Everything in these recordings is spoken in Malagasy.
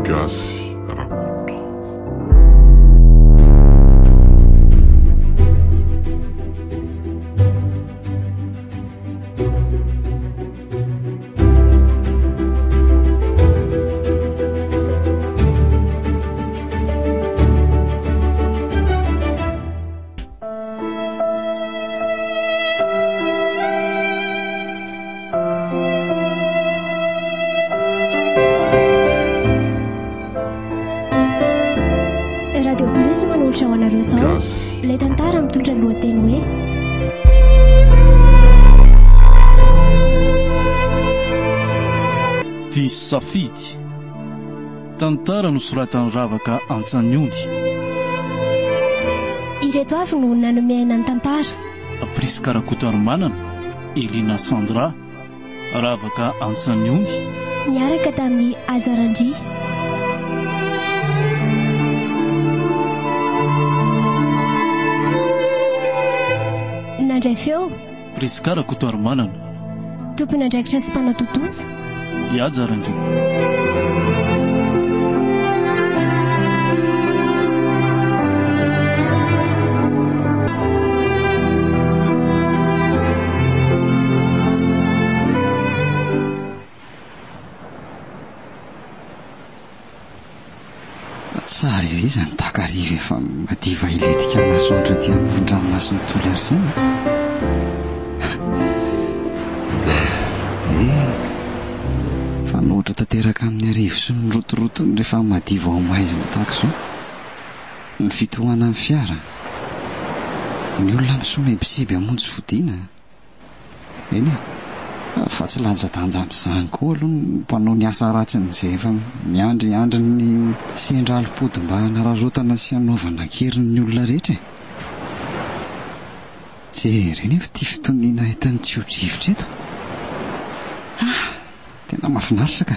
gasy rakoto. ilay tantara mitondra lohateny hoe Diso safidy tantara nosoratany Ravaka Antsaniony. Ireto avy no nanomehana ny tantara: Priska Rakotoarimanana, Elina Sandra, Ravaka Antsaniony, niaraka tamin'ny Azarandry. Nandray feo Priska Rakotoarimanana, tompony andraikitra sy mpanatotosa Azarandry. Tsara ery izany takariva efa madiva iletika masoandro ty amin'ny ranomasina toly ary izany. Fa nohatra tanteraka amin'ny arivo sy ny rotorotony rehefa madiva ao maizina tahaka izao. Ny fitohana amin'ny fiara, ny olona misona ibisiby amonjy fodiana. Eny fa tsy lanjadanja amin'izany koa aloha ny mpanao ny asa ratsiny izay efa miandry ny sendra alipody mba hanararotana sy hanaovana kerin'ny olona rehetra. Jereny efa tia fitoniana hitan'ny tsiodrivotra eto. Tena mahafinaritra ka.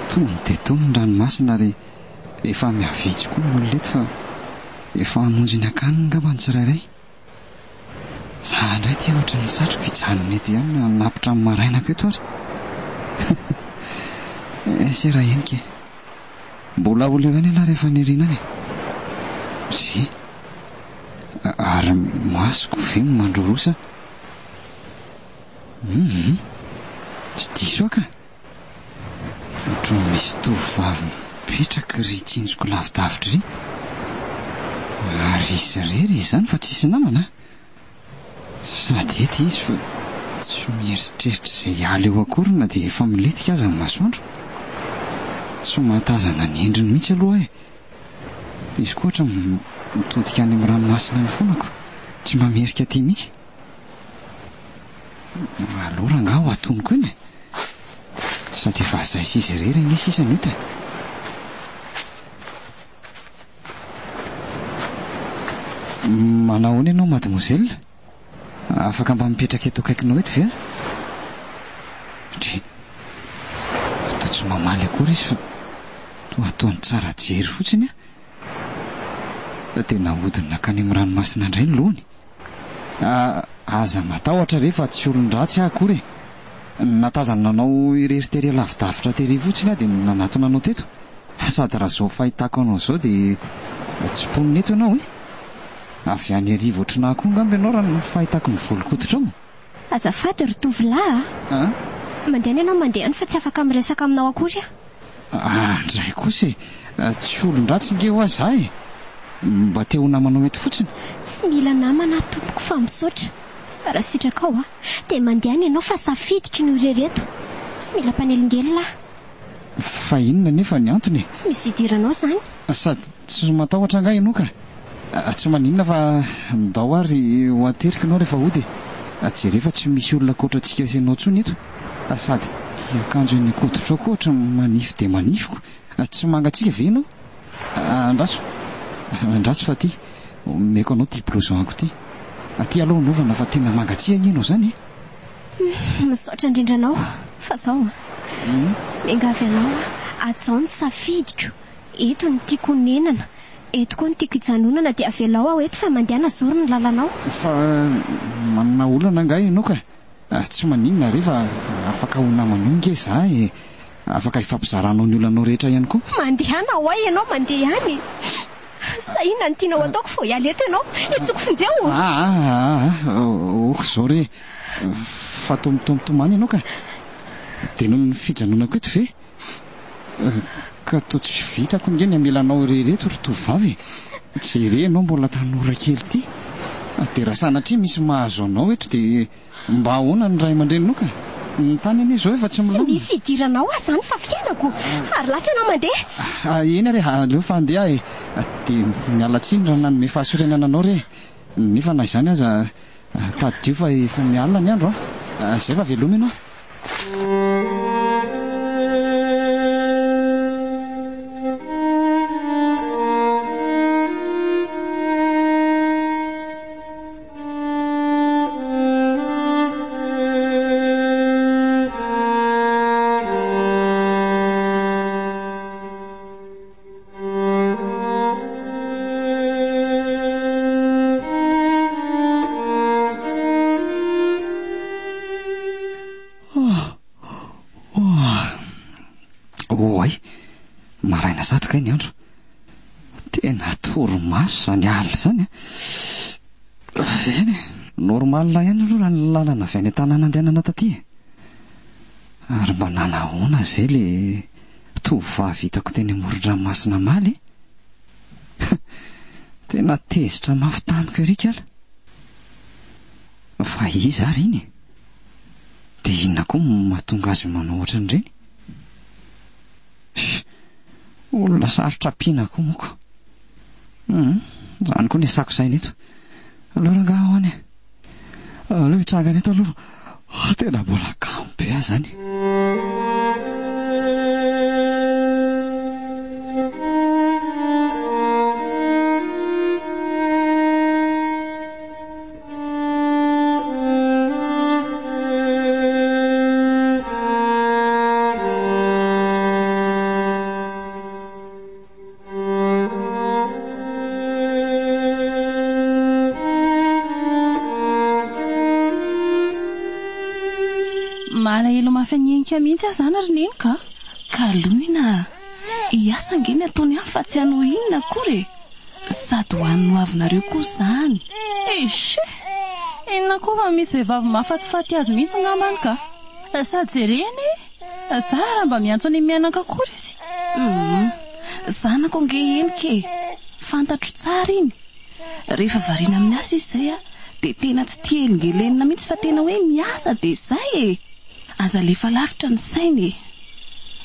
Tony dia tony ny ranomasina ary efa miavitsy koa ny olona eto fa efa hamonjy ny akaniny ngamba ny tsirairay. Za indray tia ohatra ny satroko hijanona eto ihany napitra amin'ny marainako eto ary. Se raha henike mbola olo ihany ialahy rehefa nirinany. Si ary masoko ve mandrorosa. Tsy diso ka. Ohatra misy tovovavy mipetraka ry tsinjoko lavidavitra ry. Ary izy rery izany fa tsisy namana. Sady ety izy fa tsy mieritreritra izay hiala eo akory na dia efa miletika aza ny masoandro. Tsy mahatazana ny endriny mihitsy aloha e. Izy koa ohatra mitodika any amin'ny ranomasina ny fonako, tsy mamerika aty mihitsy. Alora nga ho atonoko iny. Sady efa izay sy izy rery ny sisa ny ota. Manao ahoana ianao mademoiselle? Afaka mba mipetraka eto akaikinao eto ve? Toa tsy mamaly akory izy fa toa ataony tsara jery fotsiny a. Tena hodiny nakany amin'ny ranomasina indray ny lohany. Aza matahotra rehefa tsy olon-dratsy akory. Natazana nanao ireritery lavidavitra tery fotsiny a dia nanatona anao teto. Sady raha izao fahitako anao izao dia tsy ponina eto ianao e. Avy any arivo ohatrana koa ngamba ianao raha fahitako ny volon-koditra ao. Azafady ry tovolahy mandeha ianao mandehany fa tsy afaka miresaka aminao akory a. Ndray kosa tsy olon-dratsy nge ho aza e. Mba te ho namanao eto fotsiny. Tsy mila namana tompoko fa misaotra. Raha sitraka ao dia mandehany ianao fa safiditry ny irereto. Tsy mila mpanelingely lahy. Fa inona nefa ny antony? Tsy misy idiranao izany. Sady tsy matahotra nga ianao ka. Tsy maninona fa ndao ary ho aterika ianao rehefa hody. Jery efa tsy misy olona kotratsika asianao tsony eto. Sady tia akanjo ny koditra koa ohatra manify dia manifiko. Tsy mangatsika ve ianao? Andraso fa ty meko anao ty blouson-ako ty. Aty aloha novana fa tena mangatsia ianao zany. Misaotra indrindranao fa zao mengavy anao atsao ny safidiko. Eto ny tiako nenana, eto koa ny tiako hijanonana dia avelao aho eto fa mandehana zoro ny lalanao. Fa manana olana nga ianao ka. Tsy maninona rehefa afaka ho namanao nge za e. afaka ifampizaranao ny olonanao rehetra ihany koa. Mandehana ho ay ianao mandeha ihany. Saina ny tianao ataoko fo hiala eto ianao. Etsoko fonjeo. Zao re fa tomtomany ianao ka dia noho ny fijanonako eto ve ka toa tsy vitako nge ny amelanao rereto ry tovavy. Jery ianao mbola tanora kely ty dia raha sanatria misy mahazo anao eto dia mba ahoana ny ray aman-drenonao ka ny tany anie zao efa tsy milona. Misy idiranao azany fa fiainako ary lasa ianao mandeha. Eny re aleo fa andeha dia mialatsiny raha nanome fahasorenana anao re nefa na izany aza tadio fa efa mialina ny andro zay fa veloma ianao. Maraina zataka ny andro tena toromaso zany alina zany eny normal ihany aloha raha ny lalana avy any an-tanàna andehanana taty ary mba nanahoana zay le tovavy hitako teny amoron-dranomasina maly tena tezitra mafy tamiko erika ala fa izy ary iny dia inona koa mahatonga azy manao ohatran'ireny. Olona sarotra ampiana koa moko. Zany koa ny sako saina eto. Aleo rangaha ho any. Aleo hitsangana eto aloha. Tena mbola kamo be ahy zany. Malahelo mafanianika mihitsy aho zany ary neny ka aloina hiasa ngeny ataony ahy fa tsy hanao inona akory sady ho an'ny hoavinareo koa zany. Inona koa fa misy vehivavy mahafatsifaty azy mihitsy ngambany ka sady jereny za raha mba miantso any mianaka akory izy. Zanako nge enike fantatro tsara iny rehefa variana amin'ny asa izy zay dia tena tsy tia elingelenina mihitsy fa tena hoe miasa dia zay aza lefa lavitra ny sainy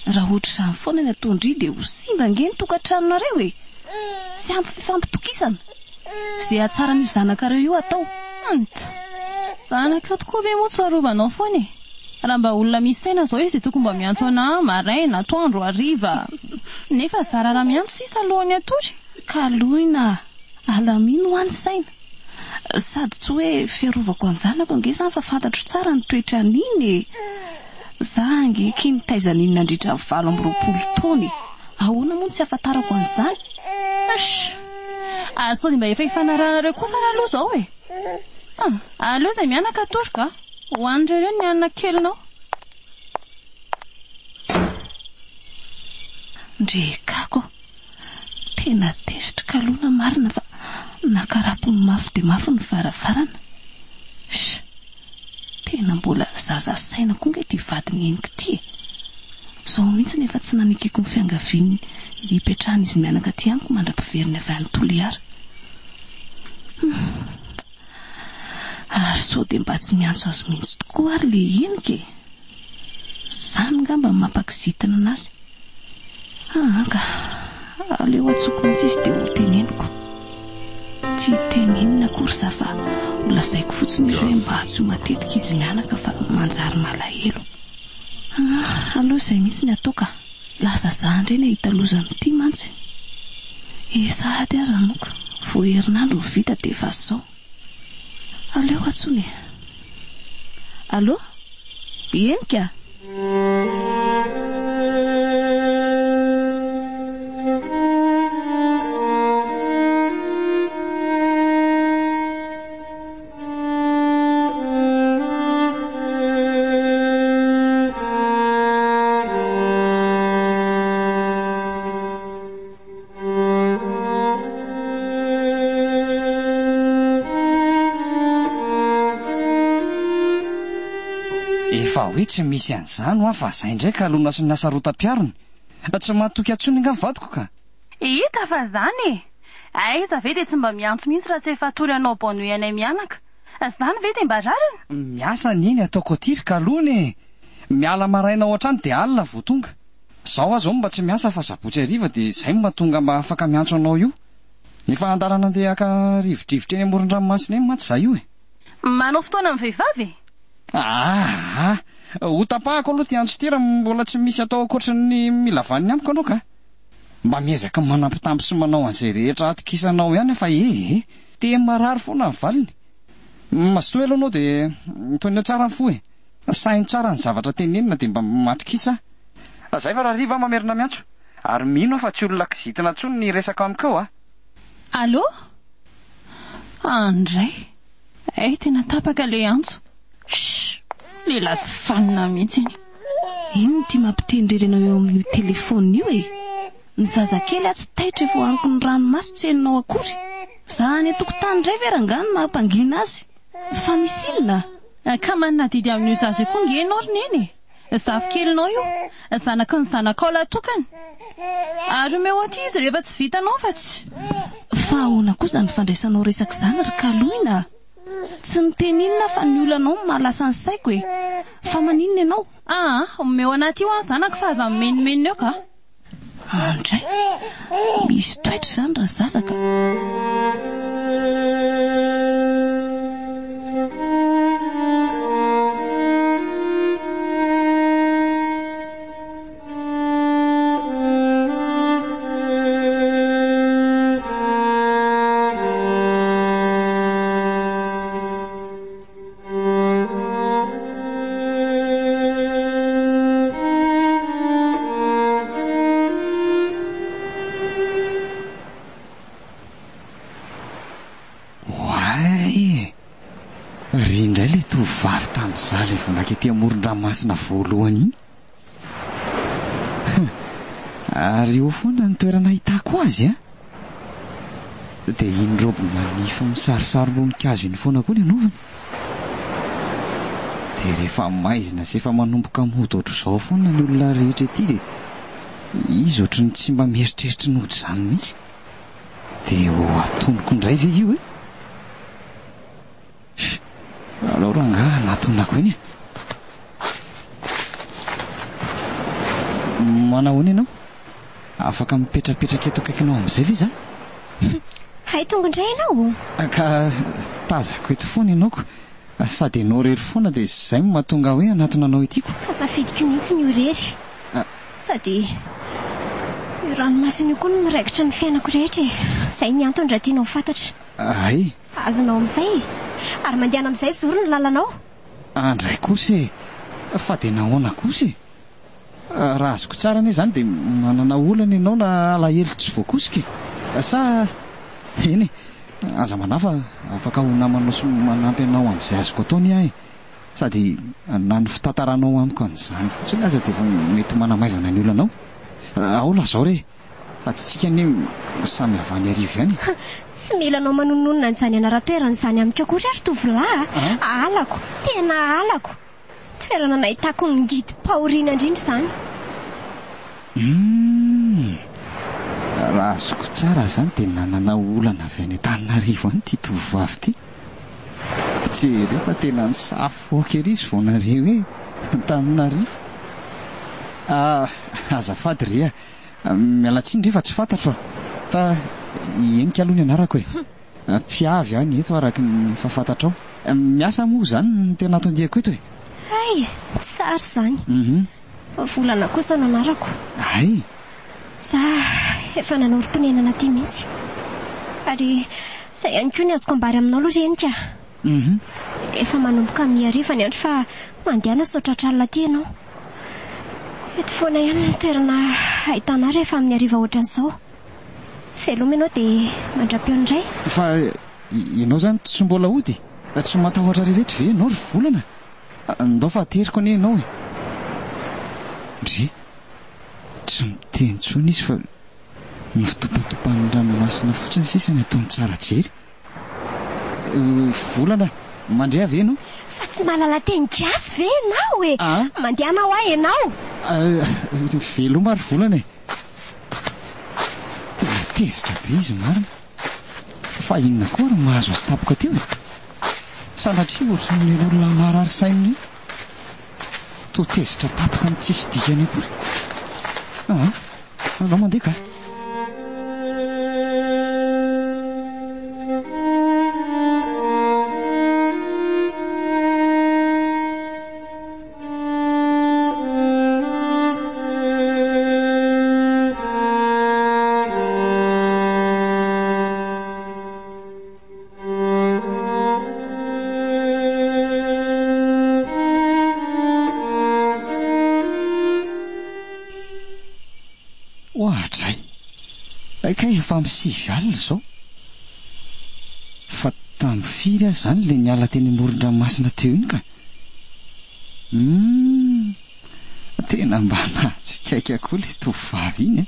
raha ohatra izany foana ny ataondry dia ho simba nge ny tokantranonareo sy ampy fifampitokisana izay hatsaran'io zanakareo io atao. Zanaka tokoa ve moa tsy arovanao foana raha mba olona misy saina zao izy tokony mba miantso ana maraina atoandro hariva nefa zara raha miantso sisa alohany atory ka aloina alamino ho any saina sady tsy hoe fiarovako ny zanako nge zany fa fantatro tsara ny toetra an'iny za nge kiny taizan'iny nandritra 20 taona ahoana moa tsy afantarako an'izany. Sao dia mba efa hifanarahanareo kosa raha aloha zao aleo izay mianaka atory ka ho an'ireo ny anana kelinao. Ndrekako tena tezitra kalona marina fa nakarapony mafy dia mafy ny varavarana. Tena mbola zaza saina koa nge ty vadiny eniko ty zao mihitsy nefa tsy nanekeko ny fiangaviany hipetrahana izy mianaka ty aniko mandram-piveriny avy any Toliara. Ary sao dia mba tsy miantso azy mihitsy tokoa ary le enike zany ngamba mampakizitana anazy. Ka aleo atsoko mihitsy izy dia ho teneniko tsy tenenina akory za fa holazaiko fotsiny izy hoe mba tsy ho matetika izy mianaka fa manjary malahelo. Aloha izay mihitsy ny atao ka lasa zandreny ahita loza amin'ity mantsy sady aza moka vao herinandro vita dia efa zao. Aleo atsony. Allo enika Efa hoe tsy misy an'izany ho fa zay indray ka alona sy niasa rotam-piarony. Tsy mahatoky atsony nga mivadiko ka. Hita fa zany e. Aiza ve dia tsy mba miantso mihitsy raha tsy efa tory anao bonne anay mianaka. Zany ve dia mba rariny? Miasa niny ataoko tiry ka alona e. Miala maraina ao an-trano dia alina vao tonga. Zaho azo mba tsy miasa fa sabotsy hariva dia izay mahatonga mba afaka miantso anao io. Efa andarana andeha aka rivodrivotra eny amoron-dranomasina eny mantsy za io e. Manao fotoana amin'ny vehivavy? Ho tapahako aloha ty antso ty raha mbola tsy misy atao akoatra ny mila vaniny amiko anao ka. Mba miezaka manampitampo sy manao an'izay rehetra atokisanao ihany fa te marary foana ny valiny. Masotoa aloha anao dia tonina tsara ny fo e. Sainy tsara ny zavatra tenenina dia mba matokisa. Zay fa raha riva mamerina miantso. Ary mino fa tsy olona kizitina intsony ny resaka amiko ao. Allô? Andray. Tena tapaka le antso. Lehilahy tsy fanina mihitsy iny. Ino ty mampitendrerana eo amin'ny telefona io e? Ny zazakely tsy taitra efa hoaniko ny ranomasy tsy henonao akory. Za any an-tokotany indray ve rangano mampangina azy. Fa misy ilona. Ka manana didy amin'io zaza koa ngenao ry neny. Zafikelynao io. Zanaka ny zanakao latokany. Ary omeo aty izy rehefa tsy vitanao fa tsy. Fa ahoana kosa ny fandraisanao resaka izany ry Kaloina? Tsy niteninina fa ny olanao mahalasa ny saiko e. Fa maninona ianao? Omeo anaty io any zanaka fa aza menimenina eo ka. Andray. Misy toetra izany raha zazaka. Indray le tovavy tamin'izaho le vonaka ety amoron-dranomasina voalohany iny. Ary eo foana ny toerana ahitako azy dia iny roby manifa misarisary-lonin-kazo iny foana koa ny anaovany. Dia rehefa maizina sy efa manomboka mody ohatr'izao foana ny olona rehetra ety dia izy ohatrany tsy mba mieritreritra nody izany mihitsy. Dia atonoko indray ve io e? Alao rangahy anatonako eny e. Manahoana ianao? Afaka mipetrapetraka eto akaikinao amin'izay ve za? Hay tonga indray ianao? Ka tazako eto foana ianaoko. Sady ianao rery foana dia izay no mahatonga hoe anatona anao etyko. Safidiko mihitsy ny orery. Sady io ranomasina io koa no miraikitra ny fiainako rehetra e. Izay ny antony raha tianao fantatra. Ay. Azonao amin'izay ary mandehana amin'izay zoro ny lalanao. Andray kosa e. Fa dia nahoana kosa e. Raha azoko tsara anie izany dia manana olana ianao na alahelo tsy voakosika. Sa eny aza manafa afaka ho namanao sy manampy anao amin'izay azoko ataony ahy. Sady na ny fitantaranao amiko an'izany fotsiny aza dia mety manamaivana ny olanao. Aola zao re. Sady tsika anie samy avany arivo ihany. Tsy mila anao manononona an'izany anara-toerana izany amiko akory ary tovolahy. Alako, tena alako. Toerana nahitako ny ngidi-pahoriana indrindra izany. Raha azoko tsara izany dia nanana olana avy any Antananarivo any ity tovovavy ity. Jerena tena ny safoaka ery izy vao nareo hoe Antananarivo. Azafady ry mialatsiny rehefa tsy fantatro fa enika aloha ny anarako e. Mpiavy any eto araka ny efa fantatrao. Miasa moa izany ny tena atondihako eto e. Ay, tsara izany. Volana kosa nanarako. Ay. Za efa nanao rom-ponenana aty mihitsy. Ary izay ihany koa ny azoko ambary aminao aloha renika. Efa manomboka miariva ny andro fa mandehana sotratralina aty ianao. Eto foana ihany ny toerana ahitana rehefa amin'ny ariva ohatran'izao. Veloma ianao dia mandrapio indray. Fa ianao izany tsy mbola hody? Tsy matahotra rehetra ve ianao ry volana? Ndao fa ateriko anie ianao e. Ndre tsy miteny intsony izy fa ny fitopatopan'ny ranomasina fotsiny sisa ny ataony tsara jery. Volana mandray avy ianao? Fa tsy mahalala teny gasy ve ianao e? Mandehanao ahy ianao? Velo maro volana e. Tena tezitra be izy marina. Fa inona koa raha mahazo azy tapoka teo e? Sanatria ohatran'ny olona marary saina io. Toa tezitra tapoka ny tsisy dikany akory. Anao mandeha ka? Ka efa misivy alina zao. Fa tamin'ny firy azy zany le niala teny amoron-dranomasina teo iny ka. Tena mba nahatsikaiky koa le tovovavy iny e.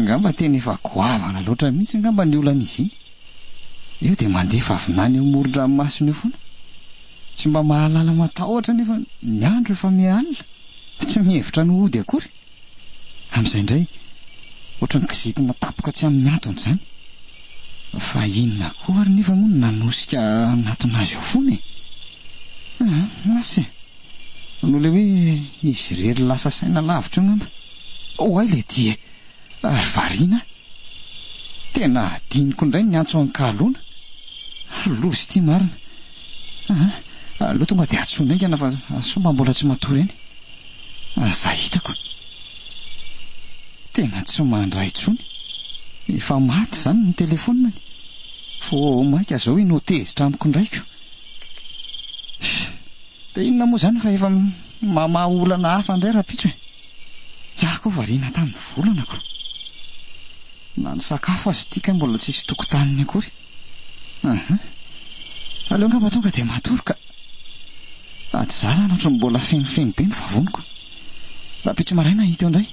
Ngamba tena efa goavana loatra mihitsy ngamba ny olan'izy iny. Eo dia mandeha favinany eo amoron-dranomasina eo foana. Tsy mba mahalala matahotra nefa ny andro efa mialina. Tsy mihevitra ny hody akory. Amin'izay indray ohatran'ny kizitina tapoka tsy amin'ny antony izany. Fa inona koa ary nefa moa nanosika anaton'azy ao foana e. Masy nole hoe izy rery lasa saina lavitra ngamba. Ay le dia ary variana. Tena adiniko indray ny antso an-kalona. Lozy ity marina. Aleo tonga dia atsoina aingana fa somba mbola tsy matory eny. Aza hitako tena tsy mandray intsony. Efa maty zany ny telefoniny. Fo maika zao ino tezitra amiko indraiko. Dia inona moa zany fa efa mamaha olana hafa indray rapitso e. Za koa variana tamin'ny volanako. Na ny sakafo azy tika mbola tsisy tokotaniny akory. Aleo ngamba tonga dia matory ka. Ady za zany ohatran'ny mbola fenofeno be ny vavoniko. Rapitso maraina hita indray.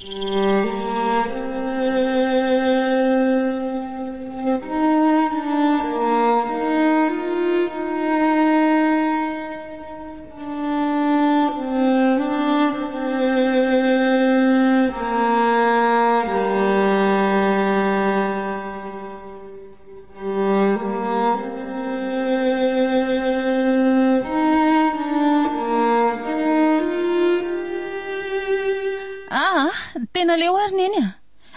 Tena leo ary neny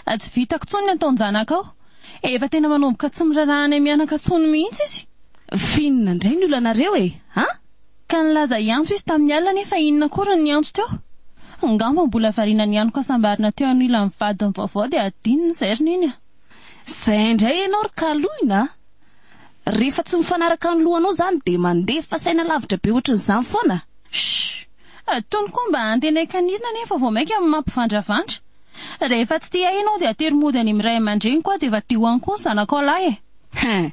a. Tsy vitako tsony ny ataony zanakao. Efa tena manomboka tsy mirarahana mianaka tsony mihitsy izy. Finina indray ny olanareo e? Ka nilaza iantso izy tamin'ny alina nefa inona koa ny iantso teo? Ngamba mbola variana ny anoko asambarina teo amin'ny ilany vadiny vaovao dia adininy izay ry neny a. Izay indray ianao ry kaloina. Rehefa tsy mifanaraka ny lohanao zany dia mandeha fa saina lavitra be ohatran'izany foana. Tony koa mba antenay kanirina nefa vao maika amin'ny mampivandravandra. Rehefa tsy tia ianao dia tery-mody any amin'ny ray aman-dreny koa dia efa tioany koa ny zanakao lahy e.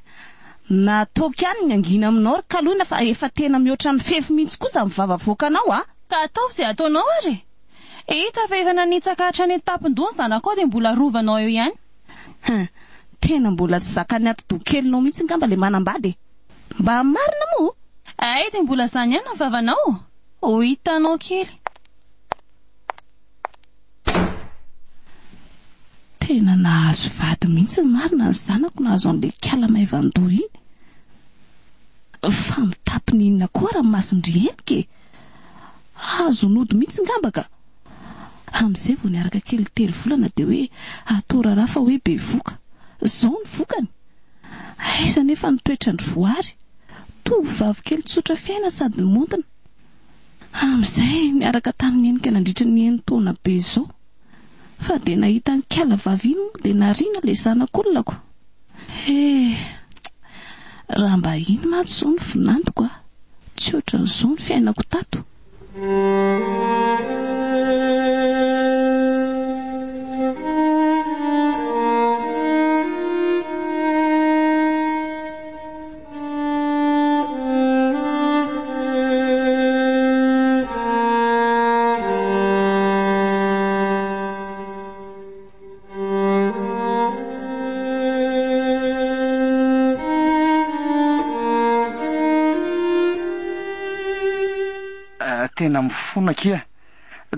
Nataoko ihany ny angina aminao ry kaloina fa efa tena mihoatra ny fefy mihitsy kosa mivavavoaka anao a. Ka atao izay ataonao ary. Hita fa efa nanitsaka hatrany an-tampon-doha ny zanakao dia mbola rovanao eo ihany. Tena mbola tsy zakany ati-dokelinao mihitsy ngamba le manambady. Mba marina moa? Ay dia mbola zany ihany ny vavanao. Ho hitanao kely. Tena nahazo vady mihitsy marina ny zanako nahazo an'ilay kalamaivandoro iny. Fa mitapiny inona koa raha masindry enike. Hazo nody mihitsy ngamba ka. Amin'izay vao niaraka kely telo volana dia hoe atao raharaha fa hoe be voka. Zao ny vokany. Aiza nefa nitoetra ny voary. Tovovavy kely tsotra fiaina sady montina. Amin'izay niaraka tamin'ny enika nandritra ny enitaona be izao. Fa dia nahita ny kalavavy iny dia nariana ilay zanak'olonako. Raha mba iny mantsy izao ny vinantoko a. Tsy ohatran'izao ny fiainako tato. tena mifona kia.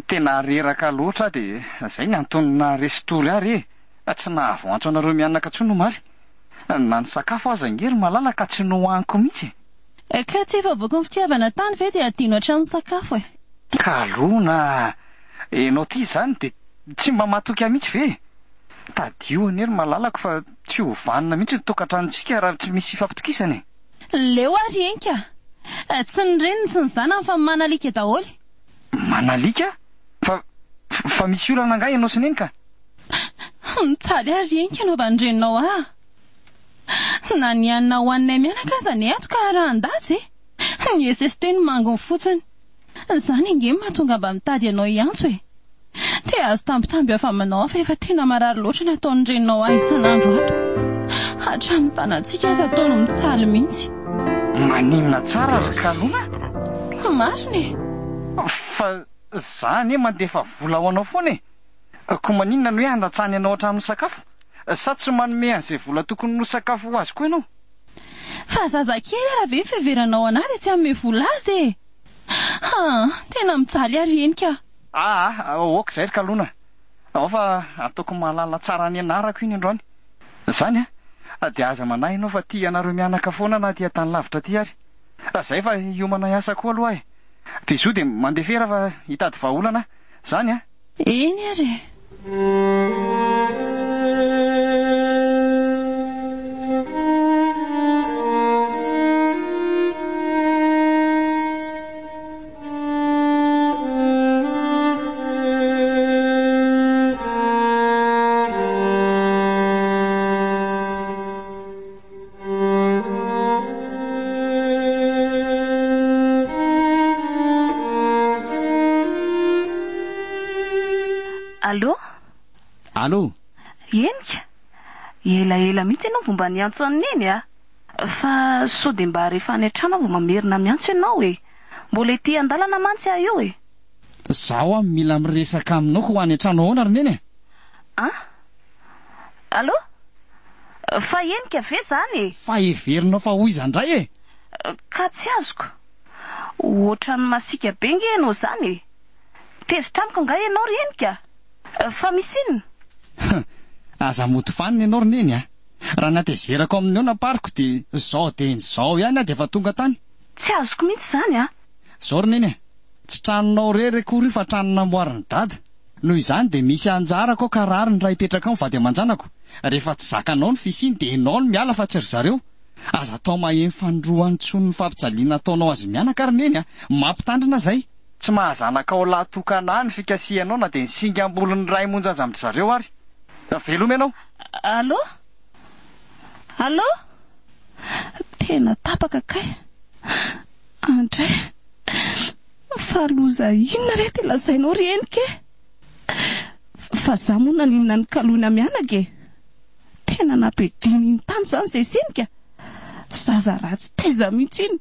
Tena reraka loatra dia izay ny antonina restoly ary tsy nahavoantso anareo mianaka tsony omaly. Na ny sakafo aza ngery malala ka tsy nohaniko mihitsy. Ka tsy efa voaka ny fitiavana tany ve dia adino hatramin'ny sakafo e? Kalona, enao ty izany dia tsy mba matoky mihitsy ve? Tadio anery malalako fa tsy ho vanina mihitsy ny tokantranontsika raha tsy misy fifampitokisana. Leo ary enka. Tsy ny reniny sy ny zanany fa manalika daholo. Manalika? Fa misy olana angaha ianao sy neny ka? Mitsaly ary enka anao vandreninao na ny anona hoaninay mianaka aza ny ato ka raha andatsy ny esesy teny mangony fotsiny. Izany inge mahatonga mba mitady anao iantso e. Te azo tambitamby afa manao fa efa tena marary loatra ny ataon'ny reninao isan'andro ato. Hatramin'ny tanantsika aza ataony mitsaly mihitsy. Manimina tsara ry Kalona? Mariny. Fa zany mandefa vola ho anao foana e. Ko maninona no hoe andatsany anao hatramin'ny sakafo? Sa tsy manome an'izay vola tokony no sakafo ho azy koa ianao? Fa zazakely raha ve fiheveranao anahy dia tsy hanome vola azy e. Tena mitsaly ary eny ka. Oka izay ry Kalona. Ao fa ataoko mahalala tsara ny anarako iny androany. Izany dia aza manahy ianao fa tia anareo mianaka foana na tia tany lavitra ty ary. Izay fa hiomana hiasa koa aloha e. Dia izo dia mandefera fa hitady vahaolana. Izany Eny ary. Allô? Enika? Ela mihitsy ianao vao mba niantso an'iny fa sao dia mba rehefa any an-trano vao mamerina miantso ianao e. Mbola ety an-dalana mantsy io e. Zaho mila miresaka aminao ho any an-trano ahoana ry neny e? Allô? Fa enika ve zany e? Fa heverinao fa hoy izany indray e? Ka tsy azoko. Ohatran'ny masika be nge ianao zany e. Tezitra amiko angaha ianao ry enika? Fa misy inona? Aza moto faniny ianao ry neny raha natezerako aminao napariko dia zao ihany dia efa tonga tany. Tsy azoko mihitsy zany Zao ry neny tsy tranonao rery kory fa trano namboarin'ny dada. Noho izany dia misy anjarako ka rary ny raha hipetraka ao vady aman-janako. Rehefa tsy zakanao ny fisiny dia ianao no miala fa tsy ry zareo. Aza atao maheno fandroany tsony ny fampijaliana ataonao azy mianaka ry neny mampitandrina zay. Tsy mahazanaka ao lahatokana ny fikasianao na dia ny singambolon'ny ray monjaza amin'ny zareo ary. Veloma ianao? Allô? Tena tapaka kay. Andray. Fa loza inona re ty lazainao ry enike? Fa za moa naninona ny Kalona mianaka e. Tena nampidiny ny tany zany izay senika. Zaza ratsy taiza mihitsy iny.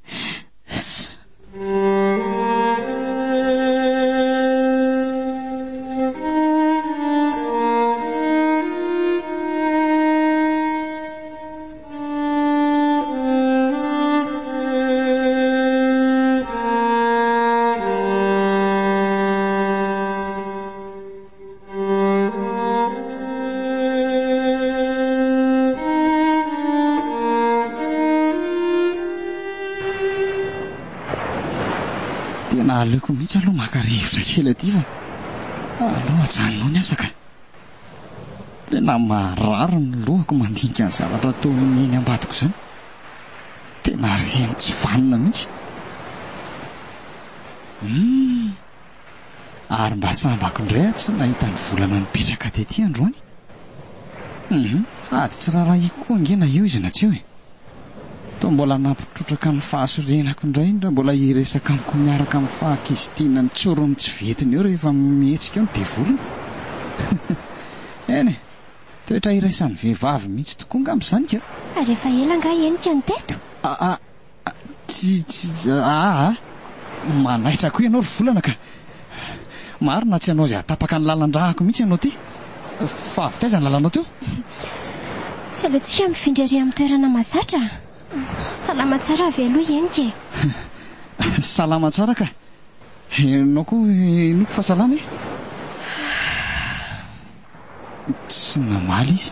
Aleoko mihitsy aloha maka-rivotra kely aty fa aloha ajanonao ny asaka. Tena marary ny lohako mandinika ny zavatra ataony eny ambadiko izany. Tena reny tsy vanina mihitsy. Ary mba sambako indray tsy nahita ny volana nipetraka tetỳ androany. Sady tsy raharahiako koa angena eo izy na tsy eo e. Toa mbola nampitrotraka ny fahasorenako indray indra mbola hiresaka amiko miaraka amin'ny fahakizitina ny tsorony tsy vetiny eo rehefa mihetsika eo ny devolona. Eny toetra iraisan'ny vehivavy mihitsy tokoa ngamba izany ka. Rehefa ela angaha enika ny teto? Manaitra koa ianao ry volana ka. Marina tsy ianao izay hatapaka ny lalan-drahako mihitsy ianao ty. Fa avy taiza ny lalanao teo? Tsy alantsika mifindry ary amin'ny toerana mahazatra. Salama tsara avy aloha enika e. Salama tsara ka. Ianao koa noko fahasalama e? Tsy namaly izy.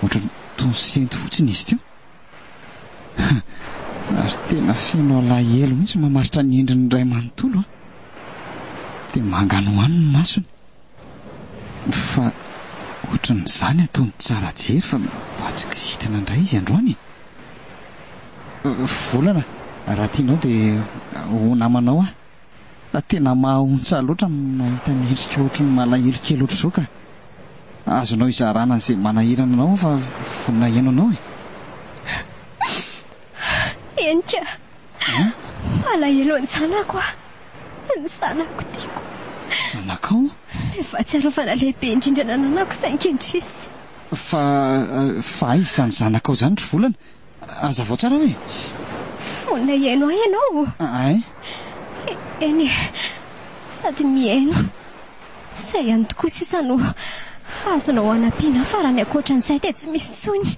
Ohatra tonsento fotsiny izy teo. Ary tena feno alahelo mihitsy mamaritra ny endriny ray manontolo a. Dia manganohano ny masony. Fa ohatran'izany ataony tsara jery fa vatsika sitina indray izy androany. Volana, raha tianao dia ho namanao ah. Tena mahaontsa loatra mahita ny endrika ohatran'ny malahelo kely ohatr' izao ka azonao izarana an'izay manahirana anao fa vonina ianao anao e. Enika malahelo ny zanako a. Ny zanako tiako. Zanakao? Efa tsiarovana lehibe indrindra nananako sainkehitr'izy. Fa aiza izany zanakao izany ry Volana? Azavao tsara hoe? Vonina ihaino ahy ianao. Ay? Eny sady mihaino. Izay ihany tokoa sisa no azonao anampiana farany ankoatran'izay dia tsy misy tsony.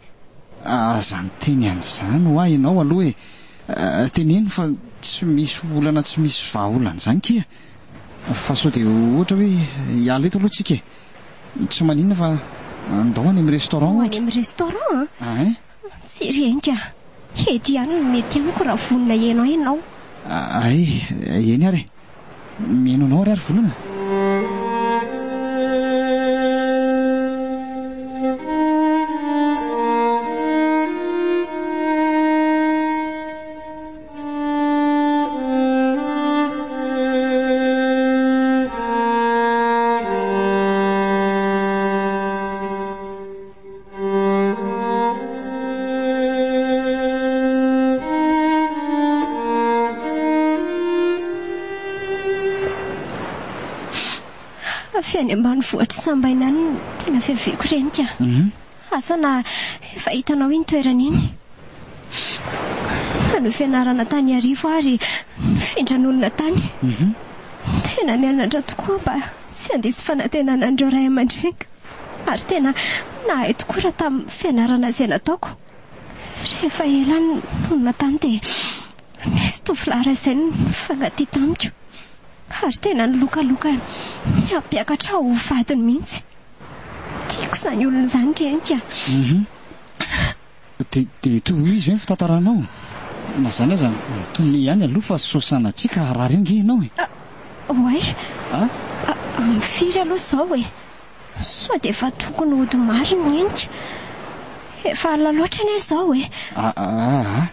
Aza miteny an'izany ho ahy ianao aloha e. Teneno fa tsy misy olana tsy misy vahaolana izany kia. Fa sao dia ohatra hoe hiala eto aloha tsika e. Tsy maninona fa andao any amin'ny restaurant ohatra. Any amin'ny restaurant? Ay? Tsy renika. Eto ihany no mety amiko raha vonina ihaino ahy ianao. Ay, eny ary. Mihaino anao ary Volana. Fiany ambanivohitra sambainany tena fehiveko renika. Asa na efa hitanao iny toerana iny. Ano fianarana tany arivo ary findran'olona tany. Tena mianatra tokoa mba tsy handisy fanantenana andreo ray aman-dreny. Ary tena nahay tokoa raha tamin'ny fianarana izay nataoko. Rehefa ela nonona tany dia nisy tovolahy izay nifankatia tamiko. Ary tena nilokaloka hampiakatra ho vadiny mihitsy. Tiako izany olona izany renika. Dia toy izy hoe ny fitantaranao. Na izany aza mitony ihany aloha fa sosana tsika harary eo nge ianao e. Oay. Mifiry aloha izao e. Sao dia efa tokony hody maro ny renika. Efa alina loatra anie izao e.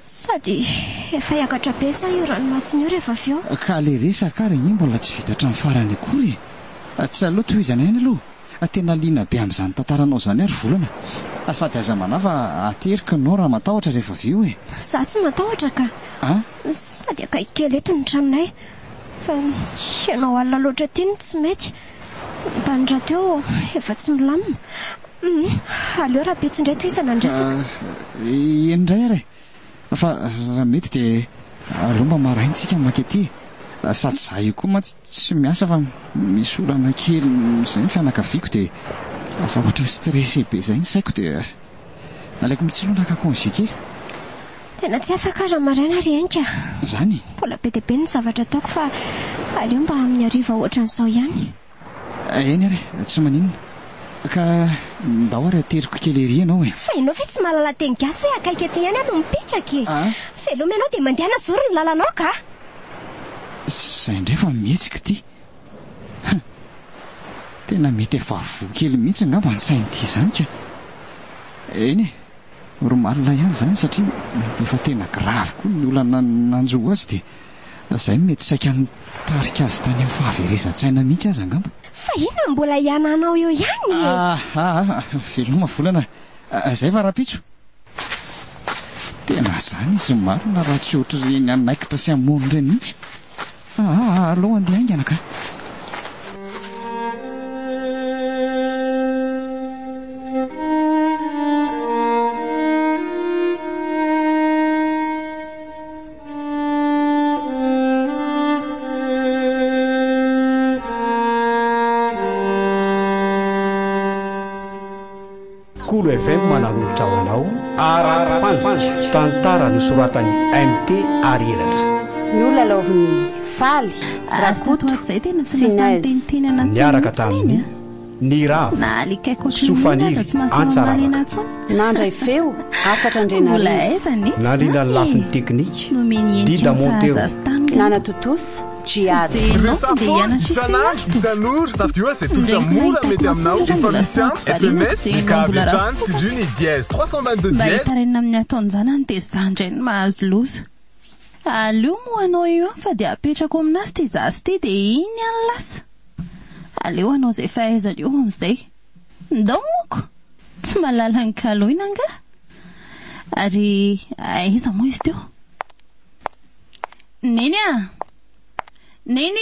Sady efa hiakatra be sa io ranomasina io rehefa avy eo. Ka le resaka ary iny mbola tsy vita hatramin'ny farany akory. Tsy aloha tohizana ihany aloha. Tena liana be amin'izany tantaranao izany ary Volana. Sady aza manafa aterika anao raha matahotra rehefa avy eo e. Za tsy matahotra ka. Sady akaiky kely eto ny tranonay. Fa ianao alina loatra tiny tsy mety. Mba ndrato efa tsy milamina. Aleo raha betso indray tohizana andresaka. Indray ary. Fa raha mety dia aleo mba maraintsika makety. Sady za io koa mantsy tsy miasa fa misy olana kely izay ny fianakaviako dia asa ohatra stressé be izay ny saiko dia nalaiko mitsilonaka congé kely. Tena tsy afaka raha maraina renika. Izany? Mbola be dia be ny zavatra ataoko fa aleo mba amin'ny hariva ohatran'izao ihany. Eny ary, tsy maninona. Ka ndao ary ateriko kely ery ianao e. Fa ianao ve tsy mahalala teny gasy hoe akaiky eto ihany no mipetraka e. Veloma ianao dia mandehana zoro ny lalanao ka. Izay indray fa mihetsika ty. Tena mety efa voa kely mihitsy angamba ny sain'ity izany ka. Eny e, romalina ihany izany satria mety efa tena grave koa ny olana nanjoa azy dia izay mety saika nitarika azy tany amin'ny fahaverezan-tsaina mihitsy azy angamba. Fa inona mbola iananao eo ihany e. Veloma Volana. Izay fa rapitso. Tena izany izy marina raha tsy ohatra ireny anaikitra sy hamono ireny mihitsy. Alao andeha aingana ka. Kolo FM manarolotra ho anao Arafandritra, tantara nosoratany MT Ariratra. Nolalaoviny faly rakoto zay tena tsy Sinazy. nasanteniteny anaty niaraka taminy ny rava na alikaiko Sofaniry, tsy Antsaravaka. nandray feo afatra mbola andrenarivo aizany nalina ny lafiny teknika nomeny Dida Montero. nana totosa jiady Rehefa foana isan'andro isan'ora safidiola izay tongotra mora mety aminao efa misy antso SMS ny kahavetrany tsindrio ny dièse 322 mba dièse hitarenina amin'ny ataonjanany dia zandray ny mahazo loza aleo moa anao io fa dia apetrako aminazy ty zasy ty dia iny any lasa aleo anao izay fahaizany eo amin'izay ndao moko tsy malala ny kaloina anga ary aiza moa izy teo neny a neny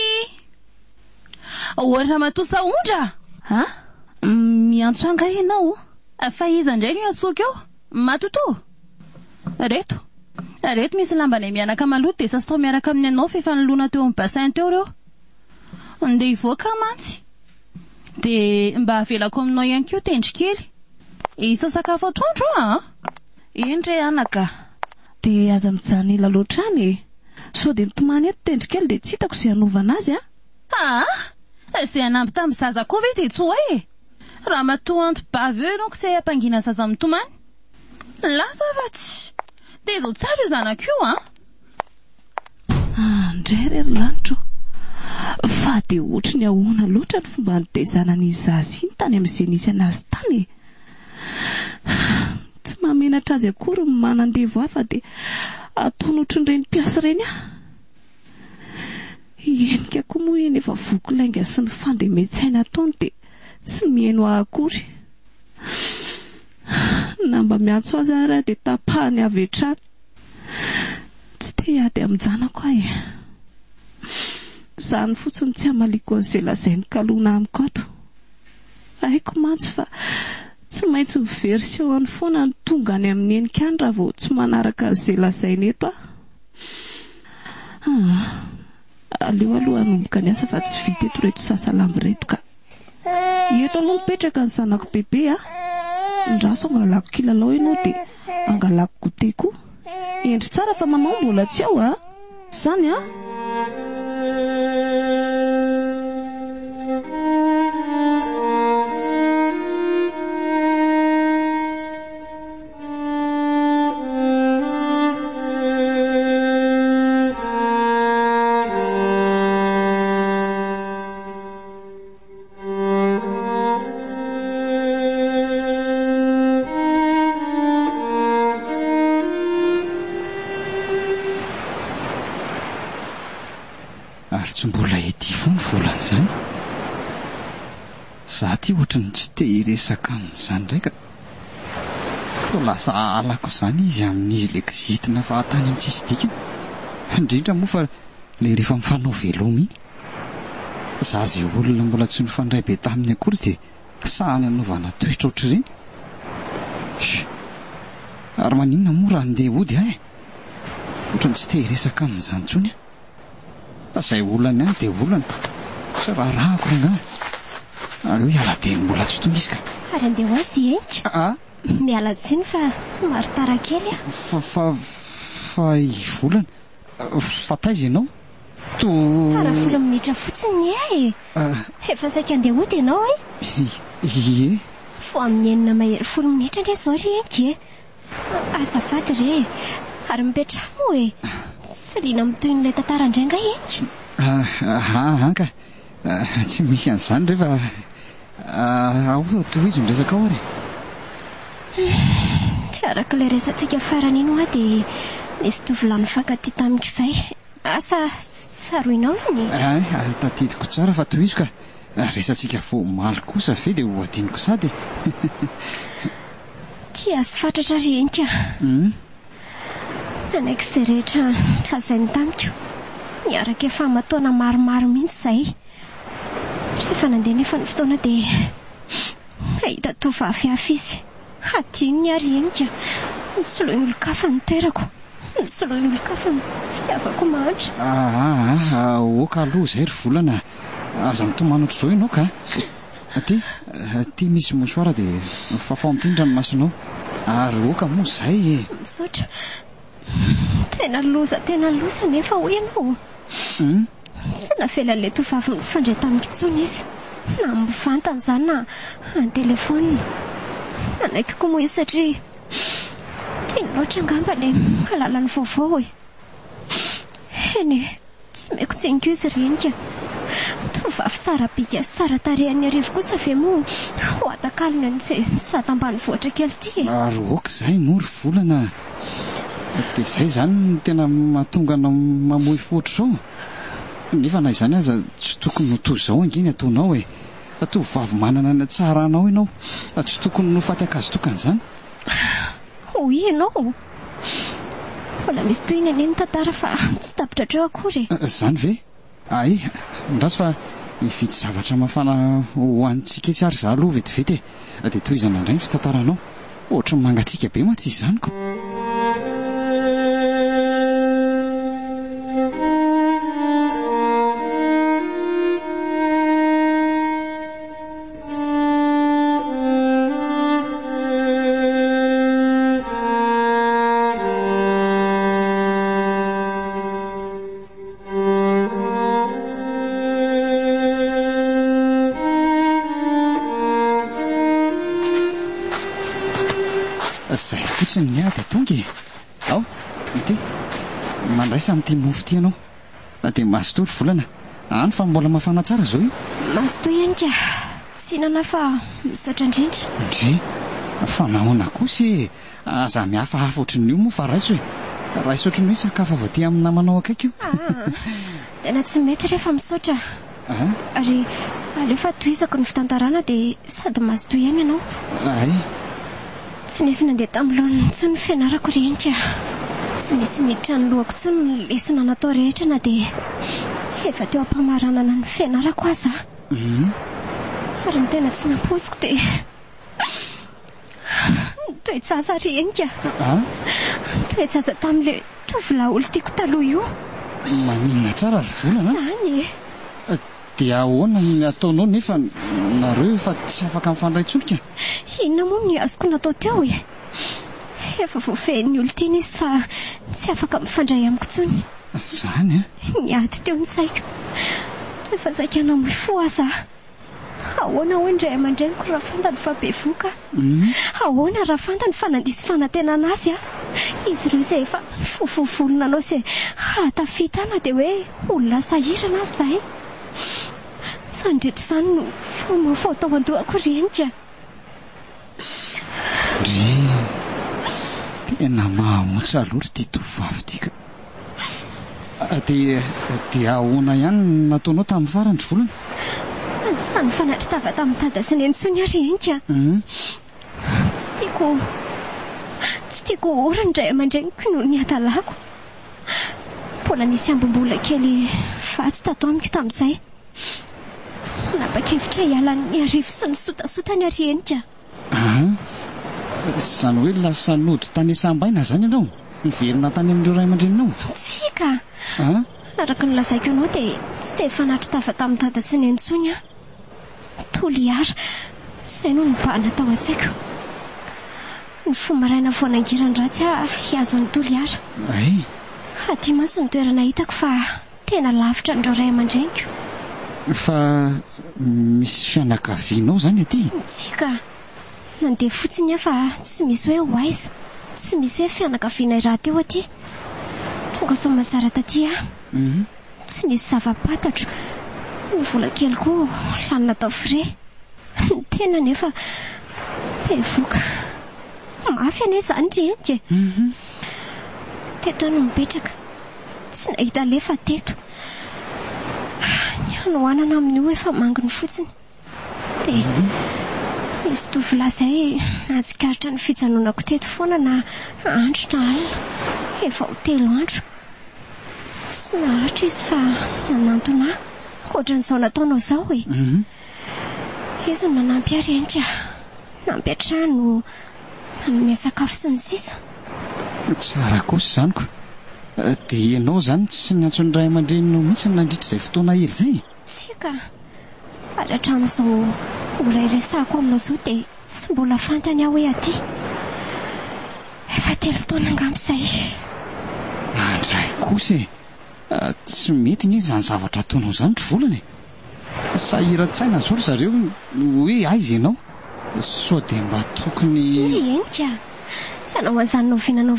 ohatra matosa ondra ha miantso anga ianao fa iza indray no atsoka eo matoto reto misy lambanay mianaka maloto dia sasao miaraka amin'ny anao fifanoloana teo amin'ny bassin teo reo ndeha hivoaka mantsy dia mba havelako aminao ihany koa tendrikely isa sakafo atoandro a indre anaka dia aza mijanona ela loatra any so dia mitomany eto tendrikely dia tsy hitako izay hanaovana azy izay hanampy tamin'ny zaza koa ve dia tsoa raha matoa antobavy eo ianao kisay hampangina zaza mitomany lasa vatsy dia izao tsara io zanak'io ndray rery lanitro fa dia ohatra ny ahoana loatra ny fomba nitezanan'izy zazy iny tany amin'izay nisy anazy tany tsy mamenatra azy akory ny manandevo afa dia ataony ohatran'ireny mpiasa ireny enika koa moa eny efa voko lainga sy ny fandemetsyaina ataony dia tsy mihaino akory na mba miantso azy ary dia tapahany avy hatrany tsy te hiady amin'ny janako izany fotsiny tsy hamaliko an'izay lazainy kalona amiko ato haiko mantsy fa tsy maintsy miversion any foana ny tonga any amin'ny enika any raha vao tsy manaraka an'izay lazainy eto aleo aloha hanomboka ny asa fa tsy vita eto reto sasalamby reto ka eto aloha mipetraka ny zanako bebe ndraso angalako kilalao ianao dia angalako gote koa endry tsara fa manao mbola tsy ao zany ary tsy mbola ety fo ny volan'izany za ty ohatrany tsy te hiresaka amin'izany ndraika ko lasa alako izany izy amin'izy le kizitina fahatany amin'ny tsisy dikany indrindra moa fa le rehefa mifanao veloma iny za zay olona mbola tsy nifandray be taminy akory dia sahany anaovana toetra ohatr'ireny ary maninona moa raha andeha hody ohatrany tsy te hiresaka amin'izany ntsony fa izay olana ihany dia olana tsy rahako ranga aleo hialadeny mbola tsy tonga izy ka ary andeha ho azy enika miala tsiny fa somary tara kely fa ivolana fataiza ianao tara 10 minitra fotsiny efa saika andeha hody ianao ie fo amin'ny enina mahery 10 minitra ndray zao ry enika azafady re ary mipetramo tsy liana mitoy n'ilay tantara indrainga enika ka tsy misy an'izany rehefa tohizo ny resaka ao ary tiaraka ilay resantsika farany iny dia nisy tovolahy nifankaty tamik'izay asa tsaroinao iny tatidiko tsara fa tohizo ka resantsika vo maly kosa ve dia ho adiniko sady tia azy fatratra ry enika nanaiko izay rehetra lazainy tamiko niaraka efa matoana maromaro mihitsy izay rehefa nandeha nefa ny fotoana dia ahita tovavy hafa izy adiny ary enika nisoloiny olo-kafa ny toerako nisoloiny olo-kafa ny fitiavako mahatra oka aloha izay ry volana aza mitomany ohatr'izao ianao ka ty misy mosoara dia fafamitindra ny masonao ary oka moa izay misotra tena loza nefa ho ianao sy nafelan'ilay tovavy mifandray tamin'ny kitsony izy na mivantana izany na any telefona nanaiky koa moa izy satria tiany loatra angamba ilay mahalala ny vaovao eny tsy maiko tseniko izy renika tovavy tsara bika sy tsara tarehan'ny arivo kosa ve moa ho atakalina n'izay sady ambany vohatra kely ty ary oka izay mory volana dia izay izany no tena mahatonga na mamoy fotra izao nefa na izany aza tsy tokony no toy izao angeny ataonao tovavy manana ny tsara anao ianao tsy tokony no faty akazo tokan'izany hoy ianao mbola misy tohina eny ny tantara fa tsy tapitra treo akory izany ve ay ndraso fa ividy zavatra mafana ho antsika tsy ary za aloha vetivety dia toy izany indray ny fitantaranao ohatra mangatsika be moa tsy izany ko zay fotsiny ny ady atongy ao ity mandraisa amin'ity mofo ty ianao dia mazotory volana any fa mbola mafana tsara zao io mazoto ihany ka tsy inana fa misaotra indrindra ndre fa nahoana kosa aza mihafahafa ohatrin'io moa fa raiso raiso ohatrin'ny hoe sakafo avy amin'ny namanao akaiky io tena tsy mety rehefa misaotra ary alefa tohizako ny fitantarana dia sady mazoto ihany ianao ay tsy nisy nandeha tamin'lohan'ny tsony ny fianarako rehetra tsy nisy miditra ny lohako tsony ny lesona natao rehetra na dia efa teo ampamaranana ny fianarako aza ary ny tena tsy naposiko dia toetsaza rehenika toetsaza tamin'ilay tovolahy olo tiako taloha io maninona tsara ry volana zany dia ahoana ny ataonao nefa nareo efa tsy afaka mifandray-tsolika inona moa ny azoko natao teo efa voafehin'ny olo tiana izy fa tsy afaka mifandray amiko tsony zany niady teo ny saiko efa zakana mifo aza ahoana hoe ndray aman-drainiko raha fantany fa be voka ahoana raha fantany fa nandisy fanantenana azy izy ireo izay efa fofovolona anao izay hatafitana dia hoe olona sahirana azy zahay sandretra izany no fomafao tao andohako rehenika tena mahamotsy aloatra ty tovavy tika dia ahoana ihany nataonao tamin'ny farany ry volana sany fanatry tava tamin'ny tadasiny entsony rehenika tsy tiako orany ndray aman-drainiko noho ny adalako mbola nisy ambom-bola kely vatsy tato amiko tamin'izay napakevitra hialan'ny arivo sy ny sotasotany rehenika izany hoe lasa nody tany sambaina zany ianao miverina tany amin'ireo ray aman-dreninao tsika araka ny lazaiko ianao dia tsy te fanatry tava tamin'ny tadatsy ny entsony toliara izay no nibahana tao an-tsaiko ny fomaraina voanangirany ratsy hiazo ny toliara aty mantsy ny toerana hitako fa tena lavitra n'ireo ray aman-dreniko fa misy fianakavianao zany aty tsika nandeha fotsiny fa tsy misy hoe ho aiza tsy misy hoe fianakaviana raha teo aty tonga somatsara taty tsy nisy zava-patatro ny vola kely koa lanina tao fire ny tena nefa be voka mafy ane izany rehenika teto no mipetraka tsy nahita lefa teto ny anohanana amin'io efa manginy fotsiny dia misy tovolahy izay natsikaritra ny fijanonako teto foana na andro na alina efa ho 3 andro tsy naratra izy fa nanantona ohatran'izao nataonao izao izy no nanampy arehenika nampy atrano nanome sakafo sy ny sisa tsara kosa izanyko dia ianao izany tsy niantso ny ray aman-dreninao mihitsy nandritra izay fotoana hely izay tsika ary hatramin'izao horairesahako aminao izao dia tsy mbola fantany aho hoe aty efa 3 taona angamba izay andray kosa tsy mety ny zany zavatra ataonao zany try volana e sahiran-tsaina zao ry zareo hoe aiza ianao sao dia mba tokony enika sanao an'izanynao vinanao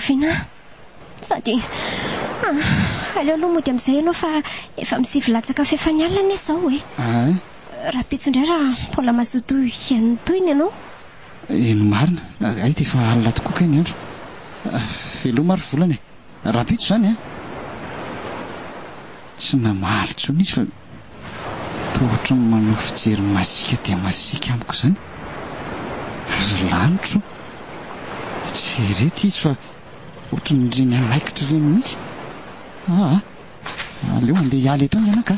sady aleo aloha mody amin'izay ianao fa efa misivy latsaka fefany alina ane zao e ay raha pitsindray raha mbola mazoto ian'ny toyny ianao eno marina ay dia efa alina tokoa ka ny andro veloha maro volana e raha pitso zany a tsy namaly tsony izy fa tohatra manao fijery masika dia masika amiko zany ary lanitro tsy rety izy fa ohatra nyreny anaikitra reny mihitsy aleo andeha hialy eto any anaka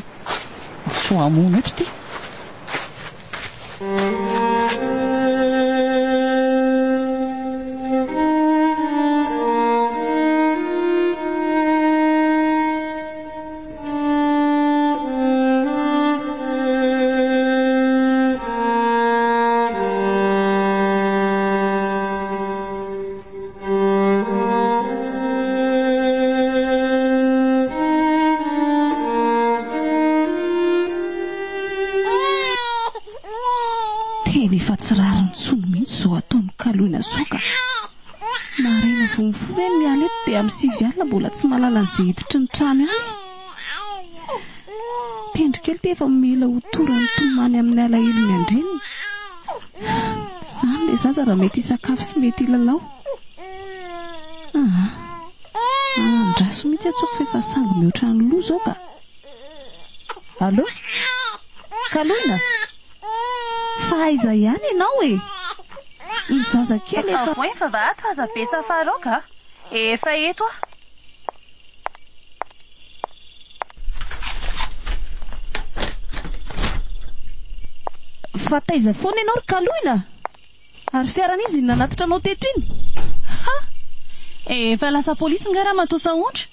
so amono eto ty teny efa tsy rariny tsony mihitsy zao ataony kaloina soka marena vomifo hoe miala eto dia amin'ny sivy alina mbola tsy mahalala an'izay hiditry ny trano ihany tendrikely te efa mila ho torany tomany amin'ny alahelony andreniny izany le zaza raha mety hisakafo sy mety hilalao andraso mihitsy atsoko fa efa sangy mihoatra ny loha zao ka allo kaloina fa aiza ihany ianao e ny zaza kely efa vato aza be safara ao ka efa eto fa taiza foana ianao ry kaloina ary fiaran'izy ny nanatitra anao teto iny efa lasa polisy nga raha matosa ontra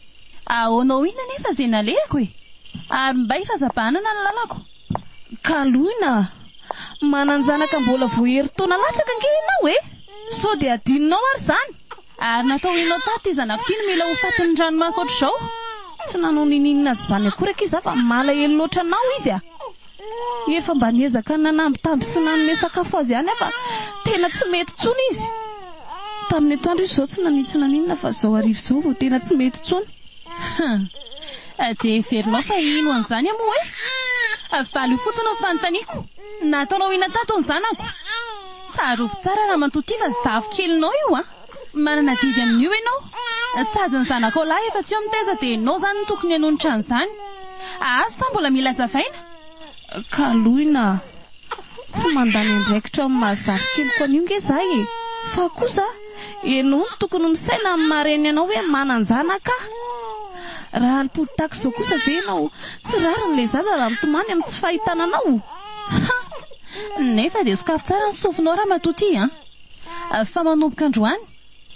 ahoanao ina nefa zay nalehako e ary mba ifazabanana ny lalako kaloina mananjanaka mbola voahery taona latsaka nge ianao e sao dia adininao ary zany ary natao inao taty zanako ty ny mila ho fatin'ny ranomasy oatra zao tsy nanao nininina zany akoraka izy fa malahelo loatra anao izy efa mba niezaka nanambitamby sy nanome sakafo azy ihany fa tena tsy mety tsony izy tamin'ny atoandro izy zao tsy nanitsy naninina fa zao arivo zao vao tena tsy mety tsony jeverinao fa ino an'izany amoa e valy io fotsiny ao fanontaniako nataonao ina tato ny zanako tsarovy tsara raha mantotiva zavo kelinao io manana didy amin'io ianao sady ny zanako lahy efa tsy eo mitaiza dia ianao zany ny tokony hanonitra an'izany asa mbola mila zavaina kaloina tsy mandany andraikitra amin'ny mahazary keliko an'io nge zay e fa kosa ianao ny tokony misaina amin'ny mareny ianao hoe mananjanaka raha nipoditako zao kosa ve ianao tsy rarin'lay zaza raha mitomany amin'ny tsy fahitananao nefa dia sokafo tsara ny sofinao raha matoty fa manomboka androany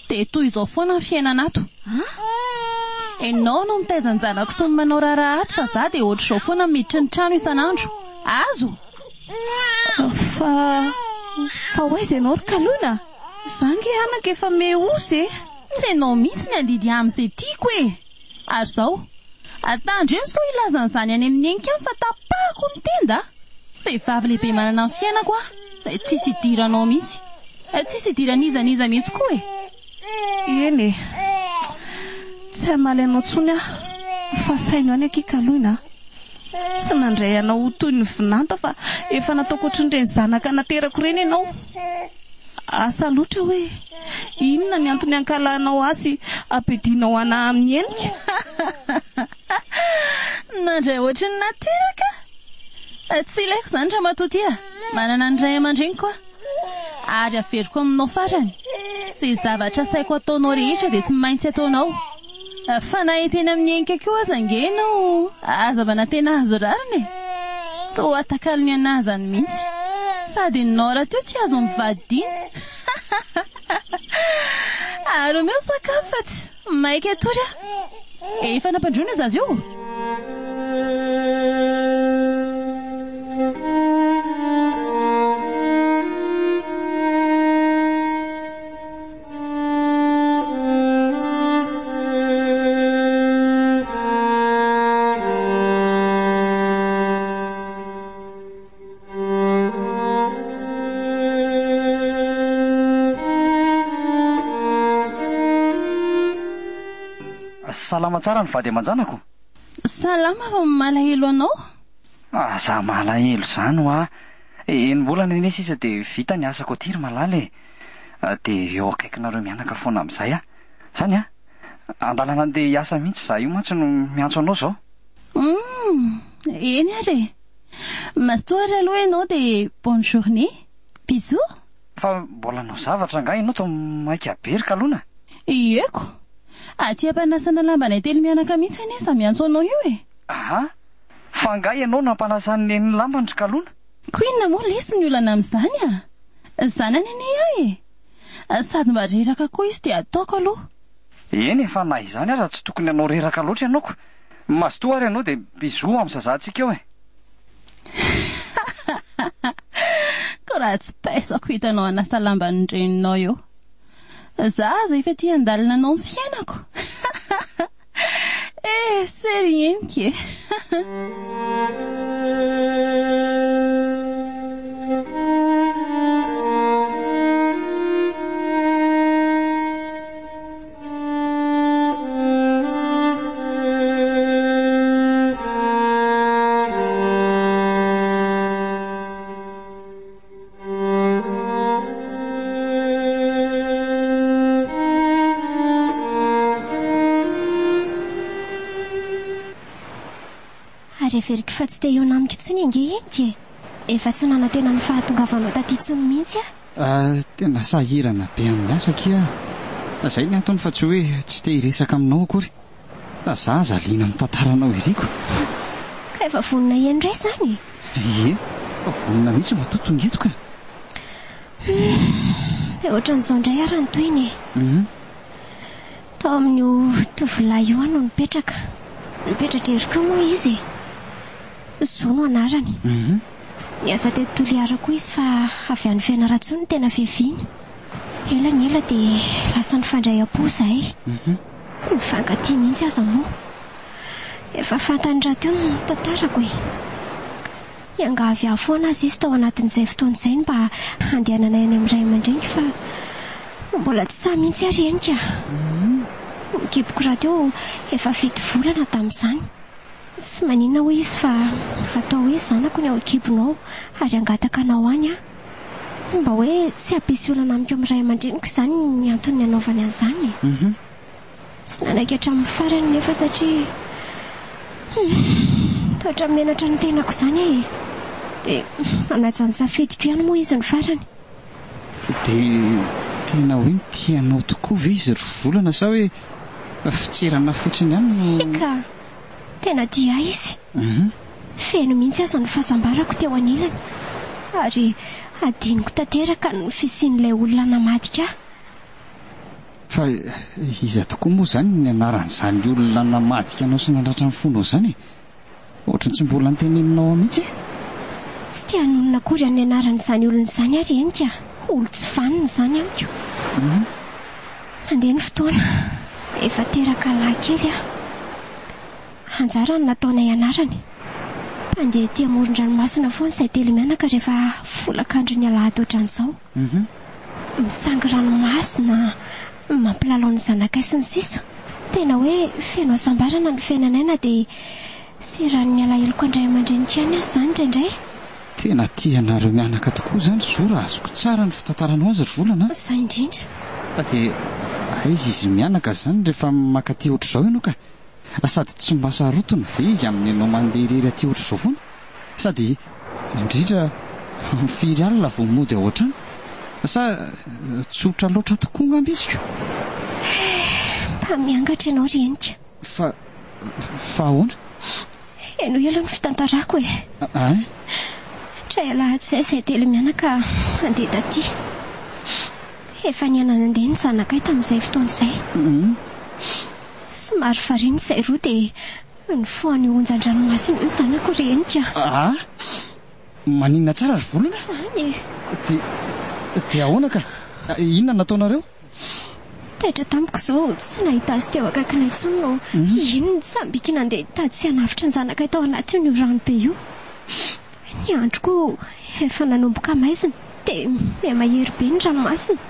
dia toy izao foana ny fiainana ato ianao no mitaiza ny zanako sy ny manao raharaha ato fa za dia ohatr'izao foana miditry ny trano isan'andro azo fa hoaiza ianao ry kaloina zange anaka efa mehosy e tsy ianao mihitsy ny andidy amin'izay tiako e ary zao atandro eo sao ilaza n'izany any amin'ny enika any fa tapahako ny tenda vehivavy lehibe manana ny fiainako izay tsisy idiranao mihitsy tsisy idiran'izaniza mihitsy koa e eny e tsy hamaly anao tsony fa saino any aky kaloina tsy nandray anao toy ny vinanto fa efa nataoko ohatrin'ireny zanaka naterako ireny ianao asa loatra hoe inona ny antony ankalanao azy ampidinao ana amin'ny enika nandray ohatriny nateraka tsy ilaiko zany raha matoty manana ny ray aman-dreny koa ary averiko aminao farany izay zavatra saiko ataonao rehetra dia tsy maintsy ataonao fa na teny amin'ny enika koa aza angenao azavana tena azo rariny tsy ho atakalo ny anazany mihitsy sady nora teo tsy azo mivadina ary omeo sakafo fa tsy maika atory efa nampandrona zazy io salama tsara ny vady aman-janako. Salama fa malahelo anao? Za malahelo zany ho enimbolana ine sisa dia vita ny asako aty ry malala dia eo akaikinareo mianaka foana amin'izay zany andalana andeha hiasa mihitsy za io mantsy no miantso anao zao. Eny ary masotra aloha ianao dia bonne journée, bisous. Fa mbola anao zavatra nga ianao to maika berika alohana. Ieko aty ampanasana lambana telo mianaka mihitsy ane za miantso anao io fa nga ianao nampanasany ny lambany kalona. Koa inona moa lesy ny olana amin'izany zanany ane sady mba reraka koa izy dia ataoko aloha. Eny efa na izany raha tsy tokony anao reraka loatra ianaoko. Mazotoa ary ianao dia bisous amin'ny zazatsika eo ko raha tsy paisako hitanao anasa lambany reninao eo. Za efa tia andalina anao ny fiainako. C'est rien que reheverika fa tsy te eo namiko intsony ange enike efa tsy nanantena ny fahatongavanao taty intsony mihitsy tena sahirana be amin'ny asaka zay ny antony fa tsy hoe tsy te hiresaka aminao akory za zaliana amin'ny tantaranao iriko ka efa vonina endray zany fa vonina mihitsy matotongetoka dia ohatran'izao indray ary ny toyny tao amin'io tovolahy io no nipetraka eriko moa izy Zo no anarany. Niasa teto Toliara koa izy fa avy any Fianarantsoa ny tena fiaviany. Ela ny ela dia lasa nifandray am-po zahay. Nifankatia mihitsy aza moa. Efa fantany rahateo ny tantarako Niangavy afoana azy izy tao anatin'izay fotoan'izay mba handehanana any amin'ny ray aman-dreny fa mbola tsy sa mihitsy ary enika. Nikipoko rahateo efa fito volana tamin'izany. Tsy maninona hoe izy fa atao hoe zanako ny ao ekibonao ary angataka anao any mba hoe tsy hampisy olana amiko amin'ny ray aman-dreniko izany ny antony anaovany an'izany tsy nanaiky hatramin'ny farany nefa satria toatra menatra ny tenako izany dia anajan'ny safidiko ihany moa izy ny farany. Dia tena hoe tianao tokoa ve izy ry volana sa hoe fitserana fotsiny ihany sika tena dia izy. Feno mihitsy aza ny fahasambarako teo anilany ary adiniko tanteraka ny fisian'ilay olona namadika. Fa iza tokoa moa izany ny anaran'izany olona namadika anao sy nandratra ny fonao izany ohatrany tsy mbola niteneninao mihitsy. Tsy tia hanonona akory ny anaran'izany olona izany ary enika olo tsy faniny izany amiko. Mandeha ny fotoana efa teraka lahy kely anjara ny nataonay anarany. Mandeha ety amoron-dranomasina foana izay telo mianaka rehefa folakandro ny alahady ohatran'izao. Misangy ranomasina mampilalao ny zanakay sy ny sisa. Tena hoe feno asambarana ny fiainanaina dia seran'ny alahelo andray aman-dreniko ihany azy izany indraindray. Tena tianareo mianaka tokoa izany zora azoko tsara ny fitantaranao azy ry volana. Izay indrindra. Fa dia aiza izy mianaka izany rehefa makaty ohatr'izao ianao ka sady tsy mba sarotony ve izy amin'ny anao mandeha irery aty ohatr'izao foana sady indrindra mifiry alina vao mody ao ohatrany sa tsotra loatra tokoa ngambiziko. Mba miangatra ianao ry enika. Fa ahoana? Eno ela ny fitantarako Tray alahady izay telo mianaka andeha taty. Efa niana nandeha ny zanakay tamin'izay fotoan'izay. Somary variana izay roa dia ny foany onjan-dranomasina ny zanako ry enika. Maninona tsara ry volana? Izany dia ahoana ka? Inona nataonareo? Taitra tamiko izao tsy nahita azy teo akaikinay intsony no ino ny sambika nandeha tady sy hanavitra ny zanakay tao anatin'io rano be io. Ny androko efa nanomboka maizina dia miha-mahery be ny ranomasina.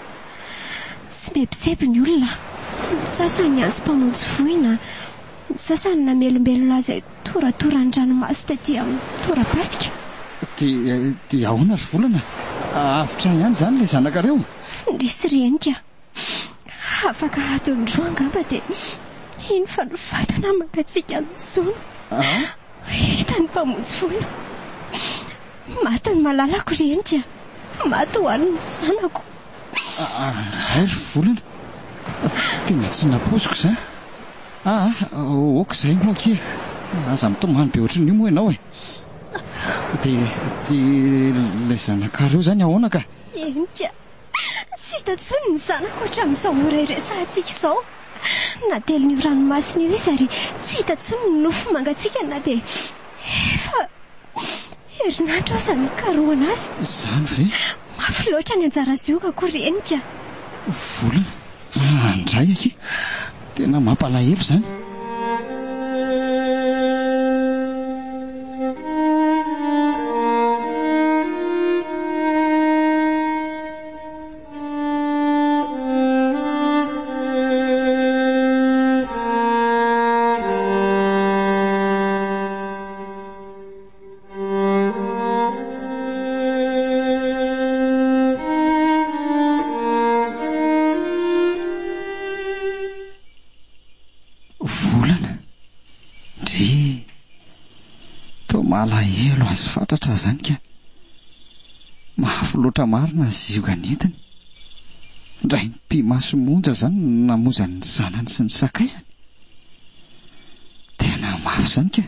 Sy mebiseby ny olona. Sasany azo mpamonjy voina Ny sasany namelombelo azy toratorany ranomasy taty amin'ny torapasika. Dia ahoana ry Volana? Avitra ihany zany le zanakareo? Ndrisy renika. Afaka atondroa angamba dia iny fanofatana mangatsika nyzona. Hitany mpamonjy vola. Maty ny malalako renika. Maty ho an'ny zanako. Ray ry Volana. Tena tsy naposiko izay. Oka izay moa kia. Aza mitomany be ohatran'io moa ianao e. Dia ilay zanakareo zany ahoana ka? Enika. Tsy hita intsony ny zanako hatramin'izao mora iresantsika izao. Na telon'io ranomasina io izy ary tsy hita intsony ny nofo mangatsika na dia efa herinandro aza nikarohana azy. Izany ve? Mafy loatra ny anjara azy io kako renika. Volana, andray aky. Tena mampalahelo izany. Malahelo azy fantatra zany ka. Mahafy loatra marina azy io ganentiny. Ndray ny mpimaso monja zany namozany ny zanany sy ny sakaizany. Tena mafy zany ka.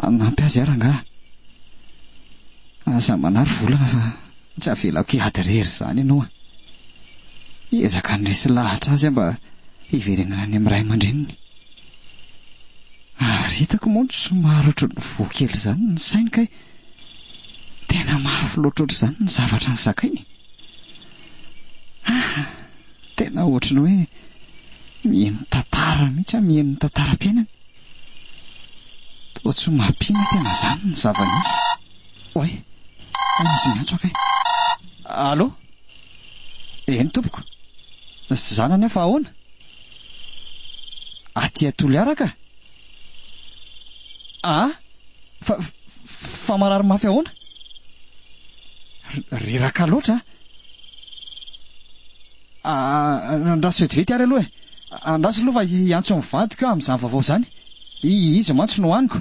Nampy azy aranga. Aza manary Volana fa tsy avelako hiady rery zany ianao. Ezaka nresy lahatra azy mba hiverenana any amin'ny ray aman-dreniny. Ary hitako moa somary ohatran'ny voakely zany ny sainy kay tena mafy loatra ohatr'izany ny zavatra ny sakainy. Tena ohatrany hoe mihaino tantara mihitsy mihaino tantaram-piainana. Toa tsy mampina tena zany ny zava-nisy. Oe, misy miantso akay. Allô? Eny tompoko. Zanany afa ahoana? Aty Toliara ka? Fa marary mafy ahoana? Riraka loatra. Andraso vetivety ary aloha e. Andraso aloha fa hiantso mivadika amin'izany vaovao zany. Izy mantsy no hoaniko.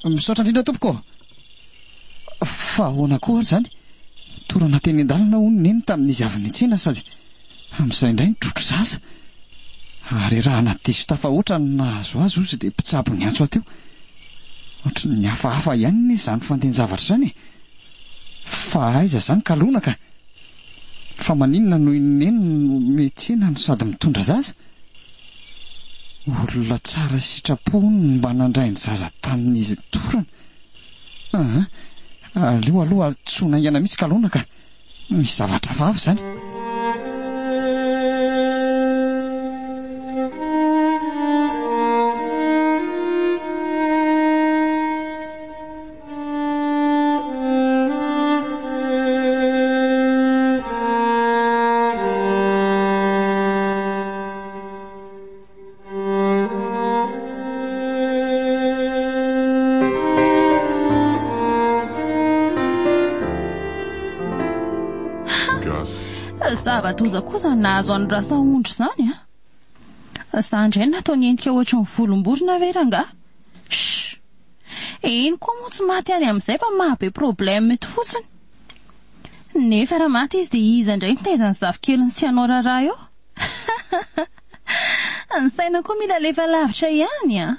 Misaotra indrindra tompoko. Fa ahoana koa zany? Torana teny an-dalana hono neny tamin'izy avy niantsena sady amin'izay indray nitrotro zaza. Ary raha nadiso tafahoatra ny nahazo azy ozy dia mpitsabo ny antso ateo. Ohatry ny hafahafa ihany ny izany fantenjavatra zany. Fa aiza zany kalona ka. Fa maninona noho ineny mihetsena no sady mitondra zaza. Olona tsara sitrapony mba nandray ny zaza tamin'izy torana. Aleo aloha tsona ihana mihitsy kalona ka. Misy zavatra vavy zany. Zava-doza kosa nahazo an'ny rasa ondry zany Sandray nataony endrika ohatry ny volomborona ve ranga? Iny koa moa tsy maty any amin'izay fa mahabe problème mety fotsiny. Nefa raha maty izy dia iza indray nitezany zafikeliny sy anao raharaha eo. Ny saina koa mila lefa lavitra ihany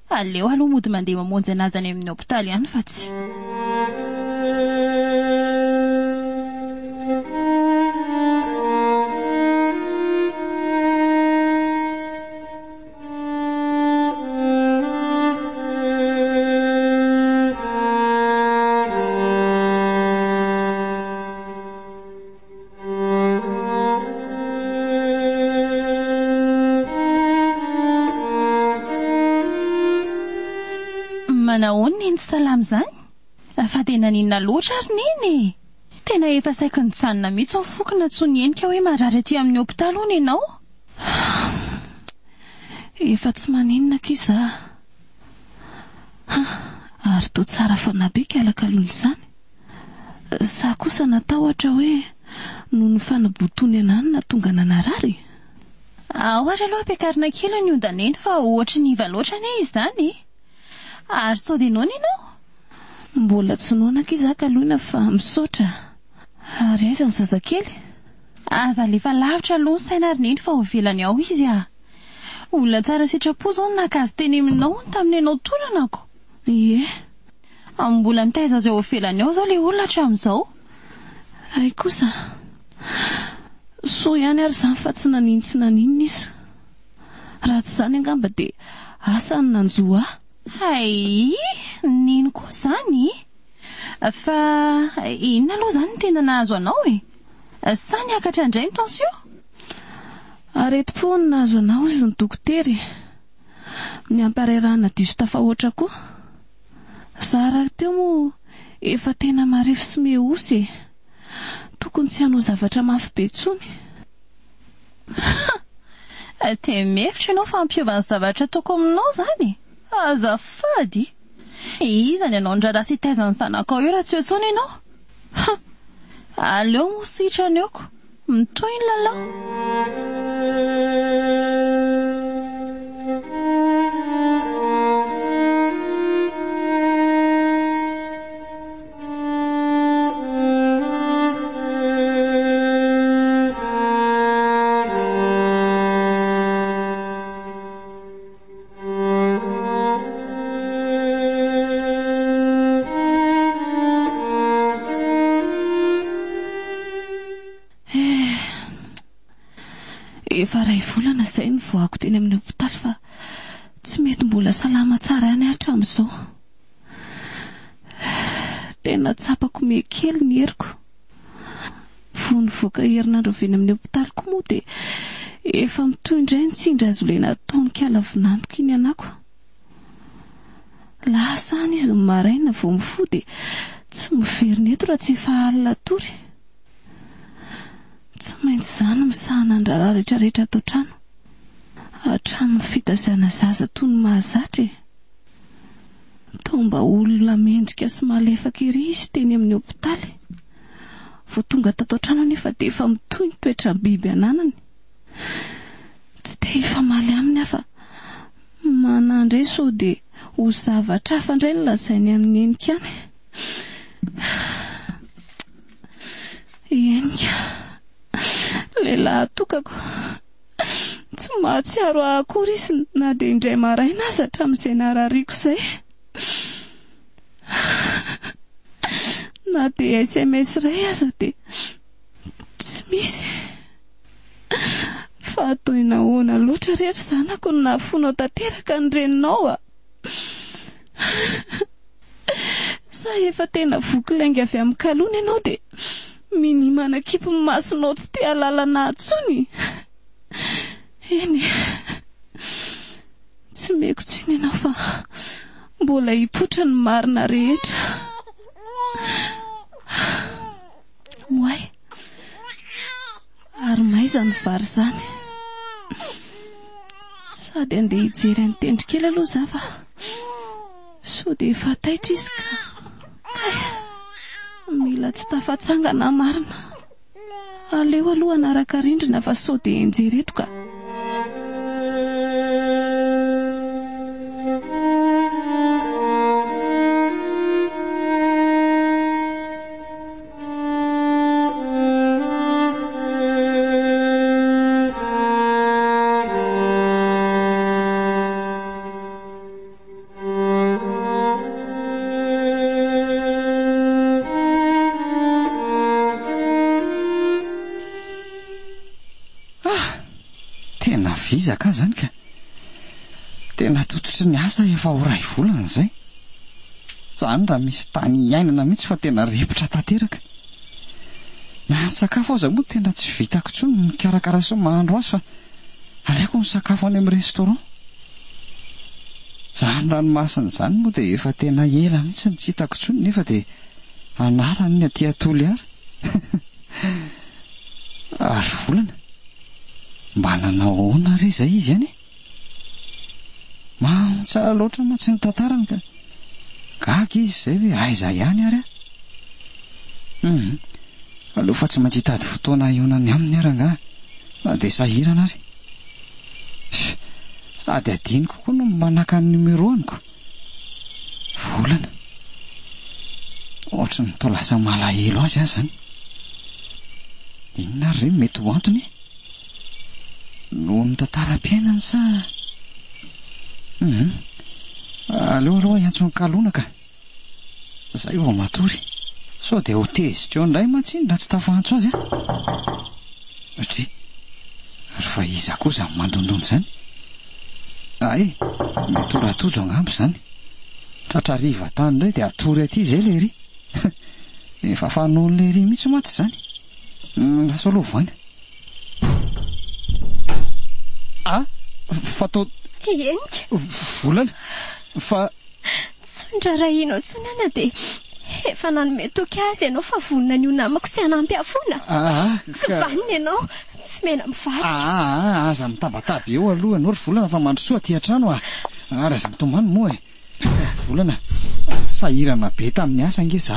aleo aloha mody mandeha mamonjy anazy any amin'ny hôpitaly ihany fa tsy. Manahoana ny salamy zany? Fa tena ninona loatra ary neny? Tena efa saika nijanona mihitsy mifokona tsonyenika hoe marary aty amin'ny hopitaly hono ianao. Efa tsy maninona kiza. Ary to tsara fanabe kalakalola izany. Sa kosa natahotra hoe noho ny fanabotony anany na tonga nanarary. Ohatra aloha ampiakarina kely ny ondaneny fa ohatra ny valoatra ane izy zany. Ary sao dia noana ianao? Mbola tsy noana kiza kaloina fa misaotra. Ary aiza ny zazakely? Aza lefa lavitra aloha ny saina ary neny fa ho velany ao izy a. Olona tsara sitrapo zao nakazy teny aminao tamin'ny ianao toranako. Ie. Mbola mitaiza zay ho velany ao zao le olona hatramin'izao. Ay kosa. So ihany ary zany fa tsy naninona izy. Raha tsy zany angamba dia asa ny nanjoa. Hay, nino koa zany. Fa inona aloha zany tena nahazo anao e? Sa niakatra indray ny tension? Areti-po ny nahazo anao izy ny dokotera. Miamparerana diso tafahoatra koa. Zara teo moa efa tena marefo sy mehosy. Tokony tsy hanao zavatra mafy be tsony. Te mefitra ianao fa ampiovana zavatra toko aminao zany. Azafady. Izany ianao ndrara sy taizany zanakao eo raha tsy eo tsony ianao. Aleo mositra aneoko. Mitoy ny lalao. Efa ray volana izay ny voako teny amin'ny hopitaly fa tsy mety mbola salama tsara ihany hatramin'izao. Tena tsapako mekely ny heriko. Vao nivoaka herinandro avy eny amin'ny hopitaly koa moa dia efa mitoy indray ny tsindry azo ilaina ataon'ny alavinantoko iny anako. Lasany izy ny maraina vao mifoha dia tsy miverina eto raha tsy efa alina tory. Tsy maintsy zany misahana ny raharaha rehetrarehetra ato trano. Hatrany fitazana zaza toy ny mahazatra. Tao mba olona mendrika sy malefaka ery izy teny amin'ny hopitaly. Vao tonga tato trano nefa dia efa mitoy ny toetra biby ananany. Tsy te hifamaly aminy afa. Manandray sao dia ho zavatra hafa indray ny lazainy amin'ny enika any. Enika. Lehilahy tokako. Tsy mahatsiaro akory izy na dia indray maraina aza hatramin'izay narariako izay. Na dia SMS iray aza dia tsy misy. Fa atao nahoana loatra rehetra zanako no nahafonao tanteraka ny reninao a. Sa efa tena vokilainga avy amin'ny kalona ianao dia minimana kipy ny masonao tsy te halalana atsony. Eny, tsy meko tsiny ianao fa mbola hipotra ny marina rehetra. Oay, ary maiza ny vary zany. Sady andeha hijery ny tendrikely aloha za fa sao dia efa taitra izy ka. Mila tsy tafatsangana marina. Aleo aloha anaraka rindrina fa sao dia enjereto ka. Vizaka zany ka. Tena tototry ny asa efa ho ray volana izay. Zany raha misy tany iainana mihitsy fa tena ripotra tanteraka. Na ny sakafo aza moa tena tsy vitako intsony ny mikarakara sy mahandro azy fa aleoko ny sakafo any amin'ny restaurant. Zany ranomasina zany moa dia efa tena ela mihitsy ny tsy hitako intsony nefa dia anarany ny aty atoly ary. Ary volana mba nanao ahoana ry izay izy any tsara loatra ma tsy nitantarany ka gaga izy zay hoe aiza ihany ary aloha fa tsy maintsy hitady fotoana ionany aminy aranga na dia sahirana ary sady adiniko koa no manaka ny numéroaniko volana ohatra ny tao lasa malahelo azy azy zany inona ary reny mety ho antony no ny tantaram-piainany sa aleo aloha iantsony kalona ka zay vao matory sao dia ho tezitra eo indray matsiny raha tsy tafantso azy satria ary fa iza kosa mandondony zany mety ho ratojo angambo zany tratrariva tany indray dia atory aty zay le ry efa fanony le ry mihitsy matsy zany lasa aloha voaina fatao enika volana fa tsondra rahino tsonana dia efa nanome toky azy ianao fa vonina ny o namako sy hanampy afona tsy vaniny ianao tsy mena mivarotra aza mitabataba eo aloha ianao ry volana fa mandrosoa aty an-trano ary aza mitomany moa volana sahirana be tamin'ny asa nge za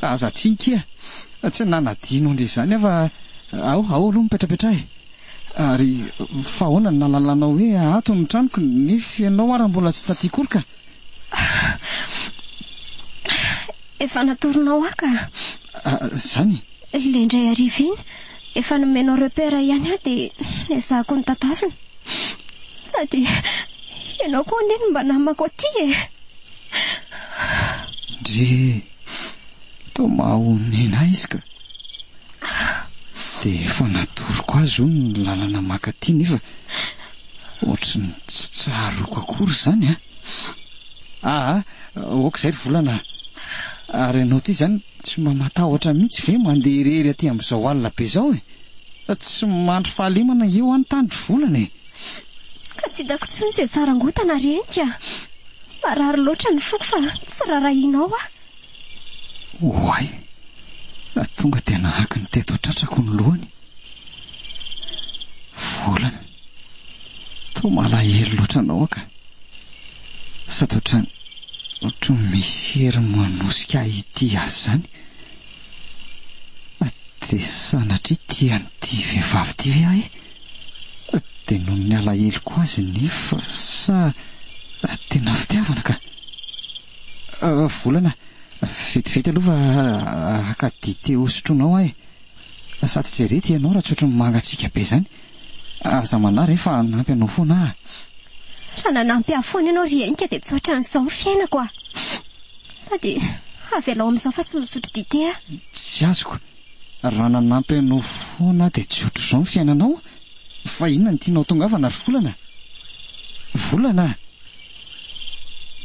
aza tsinkia tsy nanadino indry izany fa ao aloha mipetrapetra ary fa ahoana ny nalalanao hoe ato ny tranoko nefy ianao ary mbola tsy tatikory ka efa natoronao aka zany le indray ariva iny efa nomenao repera ihany dia nezahako ny tantavina sady ianao koa neny mba namako aty ndre tao mahonena izy ka dia efa natoroko azy o ny lalana maka ty nefa ohatrany tsy tsaroko akory zany oka izay ry volana ary ianao ty zany tsy mamatahotra mihitsy ve mandeha irery aty amin'izao alina be zao tsy mandry fahalemana eo any tany ry volana ka tsy hitako tsony izay sarangotana renika marary loatra ny foko fa tsy rarahinao oay tonga dia nahaka ny teto tratrako ny lohany volana to malahelo loatra anao ka sady ohatry misy hery manosika ity azy zany dia sanatria tianyity vehivavy ty ve dia noho ny alahelo ko azy nefa sa tena fitiavana ka volana vetivety aloha fa aka dite osotronao sady tsy rety ianao raha tsy ohatry mangatsika be zany aza manary efa anampy anao foana raha nanampy afoana ianao rienika dia tsy ohatran'izao ny fiainako sady avelao amin'izao fa tsy misotro dite tsy azoko raha nanampy anao foana dia tsy ohatr'izao ny fiainanao fa inona ny tianao tonga avana ry volana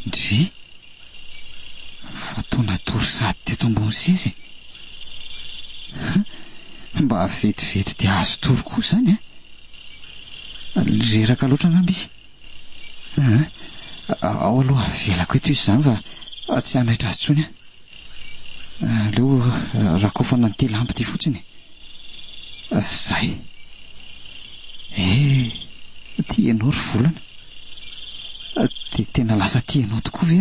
ndry fa tao natory sady teto ambony seza mba vetivety dia azo tory koa zany reraka loatra anamby izy ao aloha avelako eto izy zany fa tsy hanaitra azy tsony aleo raha kofana ny telampy ty fotsiny zay tianao ry volana dia tena lasa tianao tokoa ve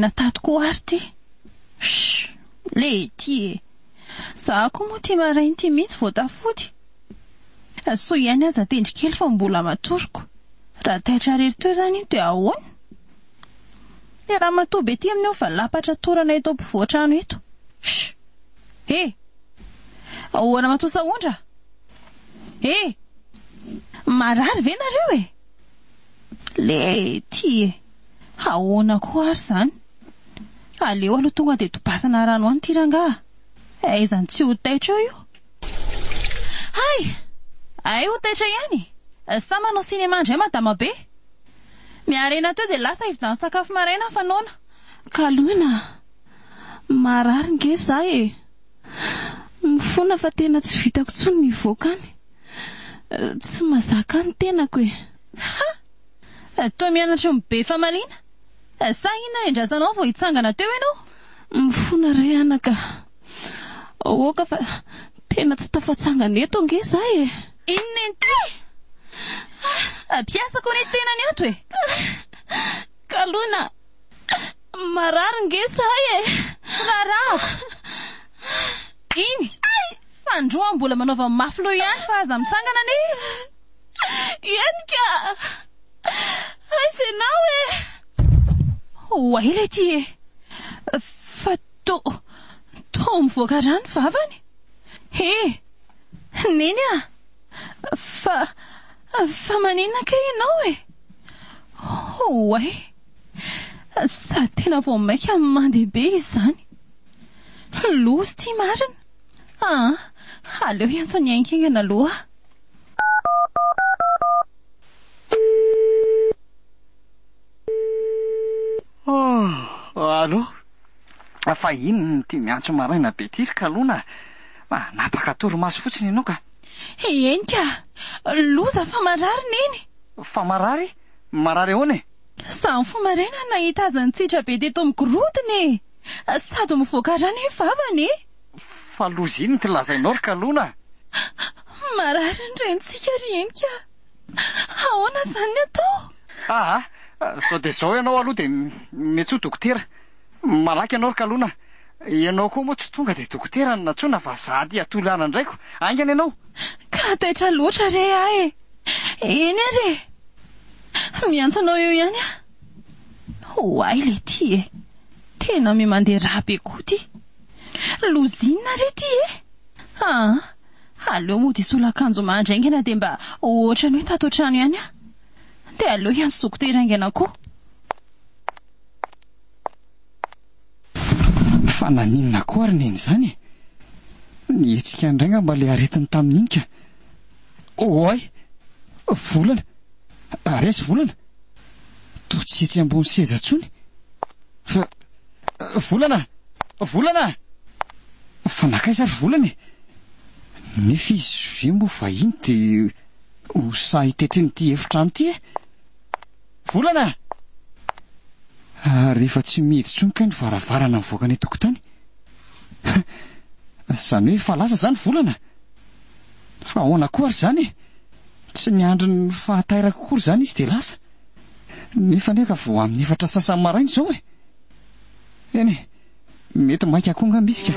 natadiko ary ty le ty za koa moa ty marainy ty mihitsy vao tafody so ihany aza tendry kely fa mbola matoroko raha taitra rery teo zany iny dia ahoana le raha matoby ety amin'eo fa lapatra torana eto ampovoan-trano eto ahoana matosa ondra marary ve nareo le ty ahoana koa ary zany aleo aloha tonga dia tobasana rano any ty rangaha aizany tsy ho taitra eo io Ay ho taitra ihany. Sa manao sinema indray madama be. Miarena teo dia lasa ividan'ny sakafo maraina fanaona. Kalona, marary nge za e. Mifona fa tena tsy vitako tsony ny voakany. Tsy mazaka ny tenako e. Toa mianatra be famaliana. Sa inona ny indrazanao vao hitsangana teo ianao? Mifona re anaka. Oka fa tena tsy tafatsangana eto nge za e. Inona ity? Piasako ny tenany ato e. Kalona, marary nge za e. Rarako. Iny? Fandroa mbola manaova mafilo ihany fa aza mitsangana ne? Ihany ka. Aisenao e. Oaila ity e. Fa to mivoaka rano vavany. He, neny a. Fa maninona ka ianao e? Oay. Sa tena vao maika mandeha be izany. Lozy ty marina. Aleo iantso ny ainkingana aloha. Alo, fa ino ty miantso maraina be ty Kalona? Napaka toromaso fotsiny ianao ka. Eny ka, loza fa marary neny. Fa marary? Marary ahoana? Samy fo maraina nahita azy nitsitra be teto migorodona. Sady mivoaka rano e vavany e. Fa loza ino ty lazainao ry Kalona? Marary ny rentsika ry eny ka. Ahoana zany atao? Sao dia zao ianao aloha dia mety ho dokotera. Malaky ianao ry Kalona. Ianao koa moa tsy tonga dia dokotera no natsoina fa zady atolana indraiko. Aingana ianao? Ka taitra loatra re ahy. Eny re. Miantso anao eo ihany a. Hoay le ty e. Tena mandeha raha be koa ty. Lozinina re ty e. Aleo moa dia solakanjo mandraingana dia mba ohatra ny hoe tato trano ihany a. Dia aleo iantso dokotera aingana koa. Fa naninona koa ary neny izany? Nietsika indrainga mba le aretiny tamin'iny ka. Oay, volana. Resy volana. Toa tsy etsy ambony seza tsony. Fa volana. Fa nakaiza ary volana e. Nefa izy ve moa vahiny dia ho sa hitetiny ty efitrano ty e. Volana! Rehefa tsy miditra tsony ka ny varavarana mivoaka ny tokotany. Zany hoe fa lasa zany volana. Fa ahoana koa ary zany e. Tsy niandry ny fahatairaka kory zany izy dia lasa. Nefa neka vao amin'ny efatra sasany maraina izao e. Eny e, mety maika koa nga misy ka.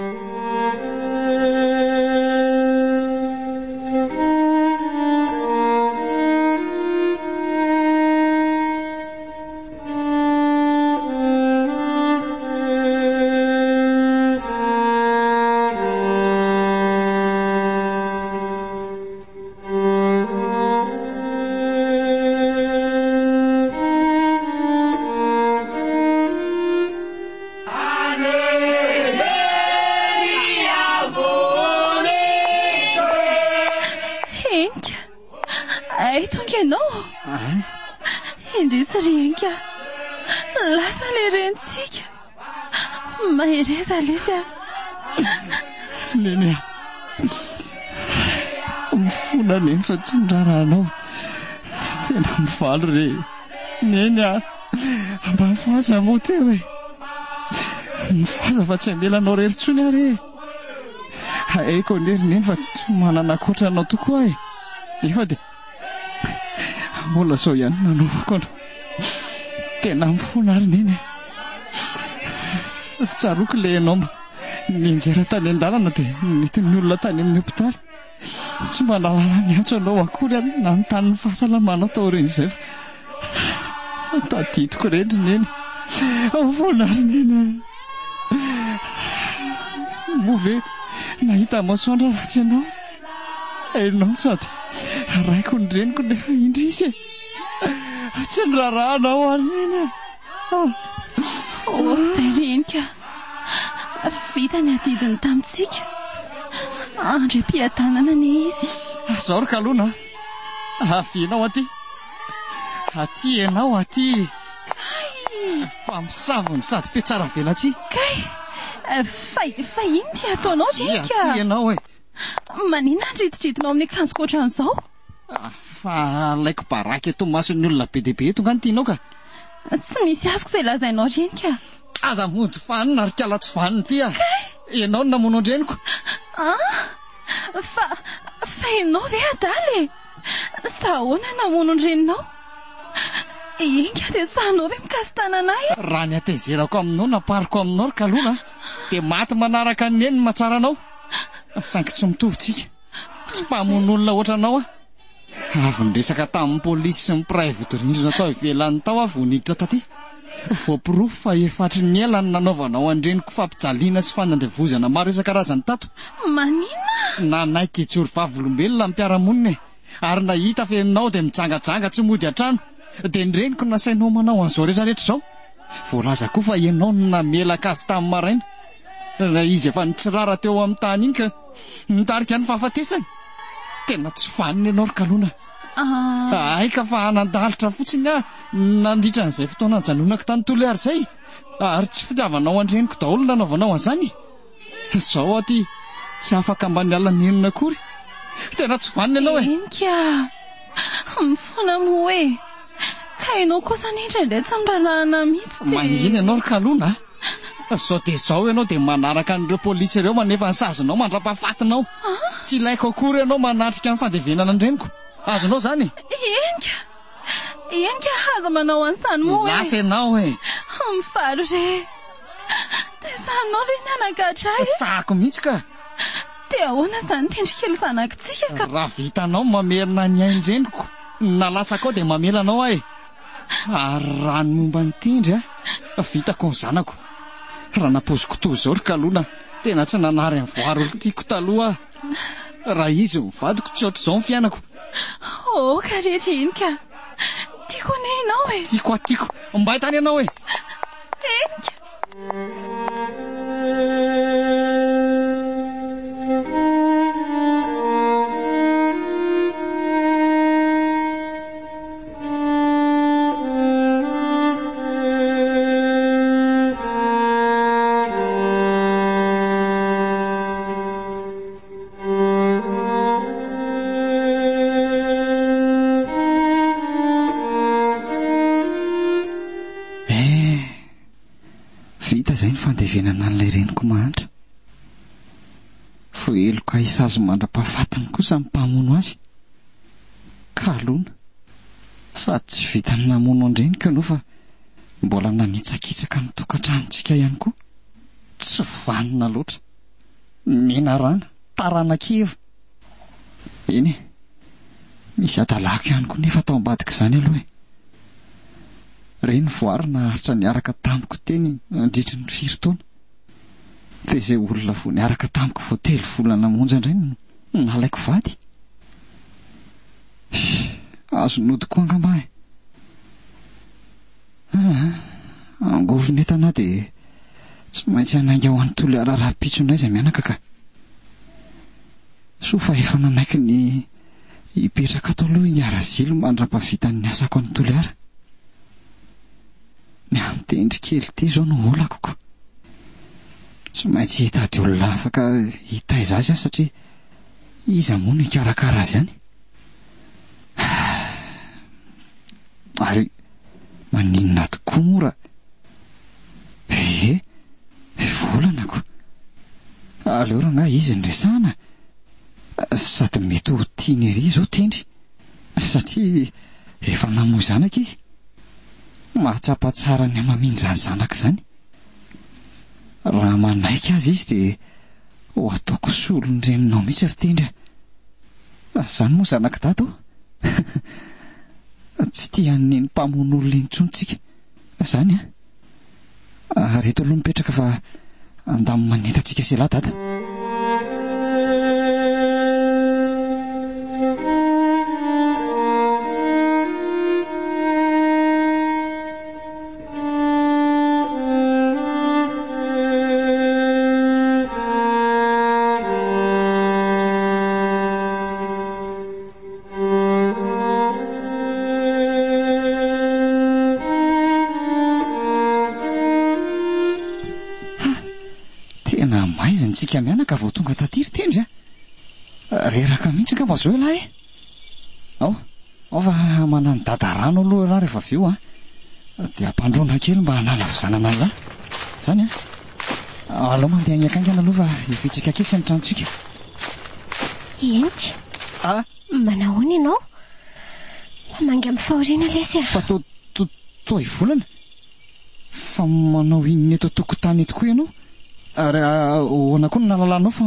Indrisy lasa le rentsika. Mahereza lesy a. Neny mifona neny fa tsy ndraranao. Tena mivaly re. Neny mba mifaza moa teo e. Mifaza fa tsy amelanao rery tsony ary e. Haiko nery neny fa tsy manana akotranao tokoa e. Efa dia mbola zao ihany nanaovako anao. Tena mifona ary neny e. Tsaroako le ianao mba nianjera tany an-dalana dia nety ny olona tany amin'ny hopitaly. Tsy mba nalala niantso anao akory ary nanontany ny fahasalamana tao ren'izay fa tadidiko rendry neny. Mifona ary neny. Moa ve nahita masoandra ratsy ianao? Hainao sady raiko ny reniko nefa indrisy e. Tsy niraranao ary neny. Izay renika. Vita ny adidiny tamintsika. Andram-piadanana ny izy. Zao ry kalona avianao aty ianao aty mpamosavony sady pe tsara velatsy kay fa iny ty ataonao renika aty ianao manina andritoritinao amin'ny akanjoko ohatran'izao fa alaiko baraky eto mason'ny olona be dehibe eto ngany tianao ka tsy misy azoko izay lazainao renika aza mody fanina ary kalatsy vaniny ty ianao no namono andreniko fa ianao ve adaly sahoana namono andreninao enka dia sahanao ve mikasitananay raha ny atezerako aminao napariko aminao ry kalona dia maty manaraka ny eny matsaranao saingy tsy mitovitsika tsy mpamono olona ohatranao avy nyresaka tamin'ny polisy sy ny mpraivody-rindrina tao ivelan'ny tao vo niditra taty voapirofo fa efatry ny ela ny nanaovanao andreniko fampijaliana sy fanandevozana maro isan-karazany tato manina nanaiky itsory vavolombelona mpiaramonina ary nahita feninao dia mijangajanga tsy mody an-trano dia nyreniko nasainao manao an'izao rehetrarehetra izao voalaza koa fa ianao no namelaka azy tamin'ny maraina na izy efa nitsirara teo amin'ny tany iny ka nitarika ny fahafatesany tena tsy vaniny ianao ry kalona aika fa hanandalitra fotsiny nandritra n'izay fotoana nyjanonako tany toloara izay ary tsy fitiavanao andreniko daholo nanaovanao an'izany izao aty tsy afaka mba ny alany enina akory tena tsy vaniny ianao enka mifona mo hoe ka ianao kosa nindrindray tsy nirarahana mihitsy manino ianao ry kalona zao dia zao ianao dia manaraka an'ireo polisy ireo manefa ny sazonao mandra-pahafatinao tsy ilaiko akory ianao manatrika ny fandevenana andreniko azonao izany enka aza manao an'izany mo lasa ianao mifaly re dia zanao ve nianakatra sahako mihitsy ka dia ahoana izany tendrikely zanakitsika ka raha vitanao mamerina ny aindreniko nalatsakao dia mamelanao ary raha ny momba ny tendry vitako ny zanako raha napozikotoy izao ry kalona tena tsy nanary amin'ny voary olo tiako taloha raha izy mivadiko tsy ohatr' izao ny fiainako ka rehetra iny ka tiako ane ianao tiako mba hitany ianao enka vita izay ny fandevenana n'ilay reniko mahantra foeloka isazy mandra-pahafatiny kosa ny mpamono azy kalona sady tsy vita ny namono andreniko ianao fa mbola nanitsakitsaka ny tokantranontsika ihany koa tsy vanina loatra mena rana tarana keva eny misy adalako ihany koa nefa tao ambadika izany aloha reny voary naharitra niaraka tamiko teny andritra ny 4 taona dia izay olona vo niaraka tamiko vo 3 volana monja indray nalaiko vady azo nody koa angamba angovony etana dia tsy maintsy hanainga ho an'ny toliara raha-pitsonay izay mianaka ka so fa efa nanaiky ny hipetraka ato aloha iara-zilo mandra-pavitan'ny asako an'ny toliara ny am'tendry kely ty izao no olako ko tsy maintsy hitady olona afaka hitaiza azy satria izy moa no hikarakara azy ihany ary maninona tokoa mora volanako aleo raha nga izy nyresahana sady mety ho tiany ery izao tendry satria efa namoa zanaka izy mahatsapa tsara ny amaminy zany zanaka izany raha manaiky azy izy dia ho ataoko solony reninao mihitsy ry tendry izany moa zanaka dato tsy tian'ny mpamono olona intsontsika izany reto aloha mipetraka fa andamy manetatsika sy lahy dada tena maizantsika mianaka vao tonga tatiry tendry reraka mihitsy ka mazo lahy ao fa manano dadarano aloha raha rehefa avy eo dia ampandrona kely mba hanala fizanana za zany aloha mandeha any akaingana aloha fa ifitsika kely sy ny tranontsika enika manahoana ianao mangy amin'ny fahoriana lesy fa toy volana fa manao inona eto tokotany eto koa ianao ary hoana koa no nalalanao fa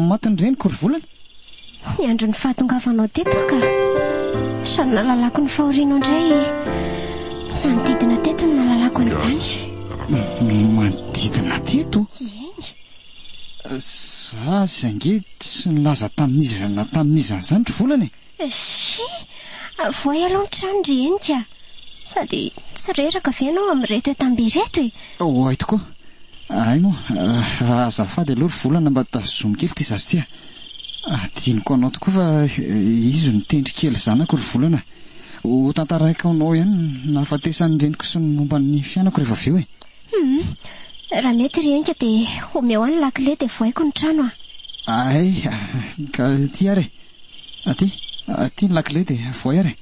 matiny reniko ry volana ny andro ny fahatongavanao teto ka sady nalalako ny fahorianao indray manodidina teto no nalalako an'izany manodidina teto za zange tsy nilaza tamin'izana zany ry volana voay aloha ny trano ry enika sady tsy reraka ve ianao amin'ny reto etambe reto ay tokoa ay moa azafady aloha ry volana mba tazomy kely ty zazy tya diniko anao tokoa fa izy nitendry kely zanako ry volana ho tantaraiko anao ihany nahafatesany reniko sy ny momba ny fianako rehefa avy eo raha mety ry enika dia omeo any lakile dia voaiko ny trano ay ka ty ary ty ny lakile dia voay ary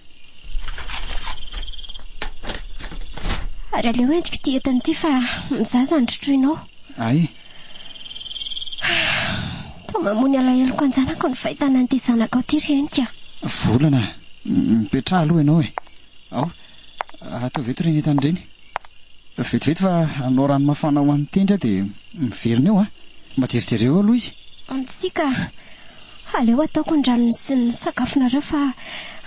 ary aleo entiko ty entany ity fa mizaza ny trotroinao ay to mamony alaheloko anjanako ny fahitana n'ity zanako ty ry enika volana mipetraha aloha ianao ao atao veto reny entany reny vetivety fa anao rano mafana ho an'ny tendra dia miverina eo mba jerijereo aloha izy antsika aleo ataoko ny ranony sy ny sakafonareo fa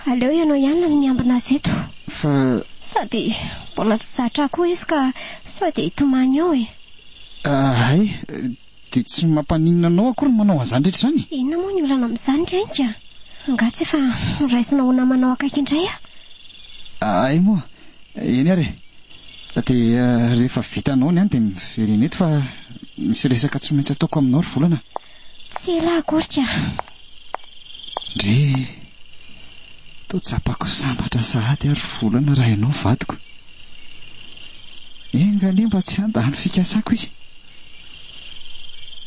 aleo ianao ihany ny ambina azy eto fa sady mbola tsy zatra koa izy ka sao dia hitomany ao ay dia tsy mampaninona anao akory manao an'izany rehetra zany inona moa ny olana amin'izany renika ngatsy efa raisina ho namanao akaiky indray ay moa eny ary dia rehefa vitanao ny any dia miverena eto fa misy resaka tsy maintsy ataoko aminao ry volana tsy ela akorika ndre to tsapako sambatra sahady ary volana raha ianao vadiko engane mba tsy andany fikasako izy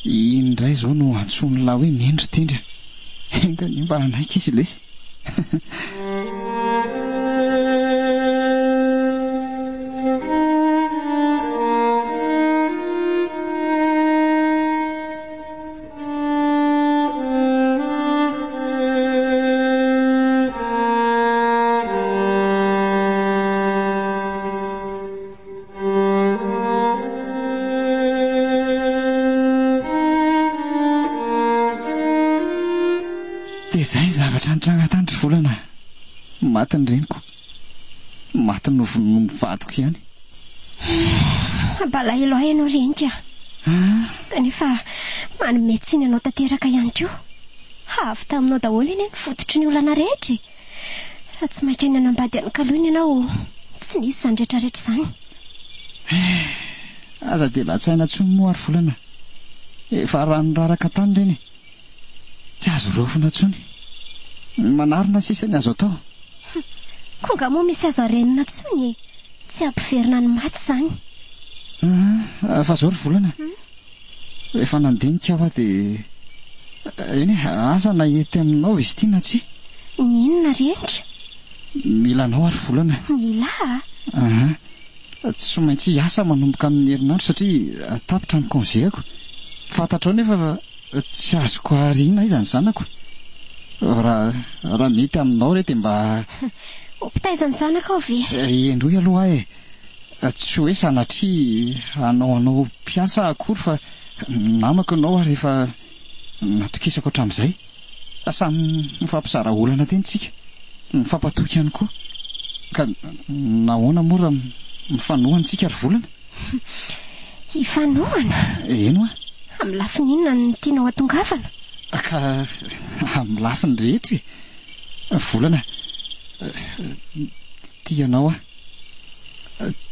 indray zao no antsony lahy hoe nendry tendra engane mba anaika izy lesy zay zavatra nitrangatandry volana matiny reniko matiny no mivadiko ihany balahelo ahy ianao renika kanefa manome tsiny anao tanteraka ihany koa avy taminao daholo eny ny fototry ny olana rehetra fa tsy mainka ny anambady any kalohiny ianao tsy nisy zany rehetrarehetra zany aza dia latsaina tsony moa ary volana efa ranonraraka tany reny tsy azo rofona tsony manarina sisany azo atao konga moa misy azo arenina tsony tsy ampiverina ny maty zany fa zao ry volana rehefa nandinika aho dia eny asa nahety aminao izy ty na tsy ny inona renika milanao ary volana mila tsy maintsy asa manomboka amin'ny herinandro satria tapitra ny konzeako fantatrao nefa tsy azoko ariana izany zanako raha mety aminao re dia mba ompitaizany zanaka ao ve endroy aloha tsy hoe sanatria anao mpiasa akory fa namako anao rehefa natokisako hatramin'izay samy mifampizara olana tentsika mifampatoky ihany koa ka nahoana moa raha mifanohantsika ry volana hifanohana eno amin'ny lafiny inona ny tianao atongavana ka amin'ny lafiny rehetra volana tianao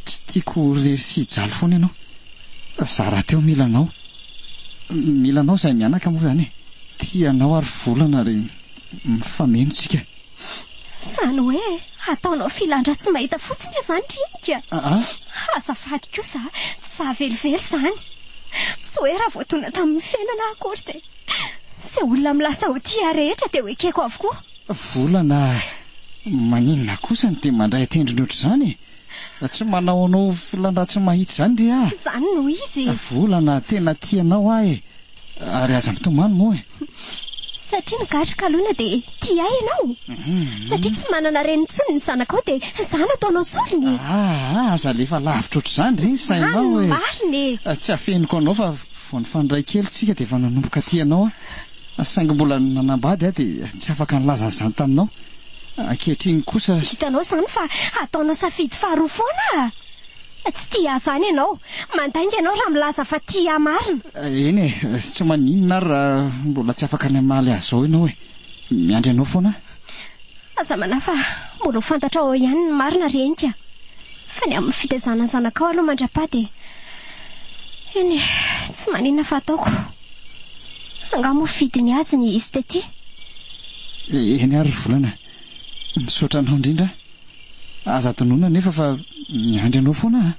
tsy tiako rery sy jaly foana ianao zara teo milanao izay mianaka moa zany tianao ary volana ry mifamenontsika zany hoe ataonao filandra tsy mahita fotsiny zany renika azafady kosa tsy zahavelively zany tsy hoe raha voatona tamin'ny fiainana akory dia sy olona milasa ho tia rehetra dia hoekeko avokoa. Volana maninona kosa ny dia mandray atendrony ohatr'izany tsy manaonao filandratsy mahitsy izany de izany no izy. Volana tena tianao ahy ary aza mitomany moa satria nigatrika aloana dia tia ahy ianao. Satria tsy manana renitsony ny zanakao dia izany ataonao solony. Aza lefa lavitra ohatr'izany reny sainao hoe mariny tsy afeniko anao fa vao nifandray kely tsika dia efa nanomboka tianao saingy mbola nanambady dia tsy afaka nilaza an'izany taminao. Ankehitriny kosa hitanao izany fa ataonao safidy faharoa foana. Tsy tia izany ianao, mandainga ianao raha milaza fa tia marina. Eny tsy maninona ary raha mbola tsy afaka ny amaly azao ianao miandry anao foana. Aza mana fa mbola ho fantatra ao ihany ny marina renika fa ny amin'ny fitezana zanakao aloha mandrapa dia eny tsy maninona fa ataoko. Angamo fidiny azy ny izy tety. Eny ary Volana, misaotra anao indrindra. Aza tonona nefa fa miandry anao foana.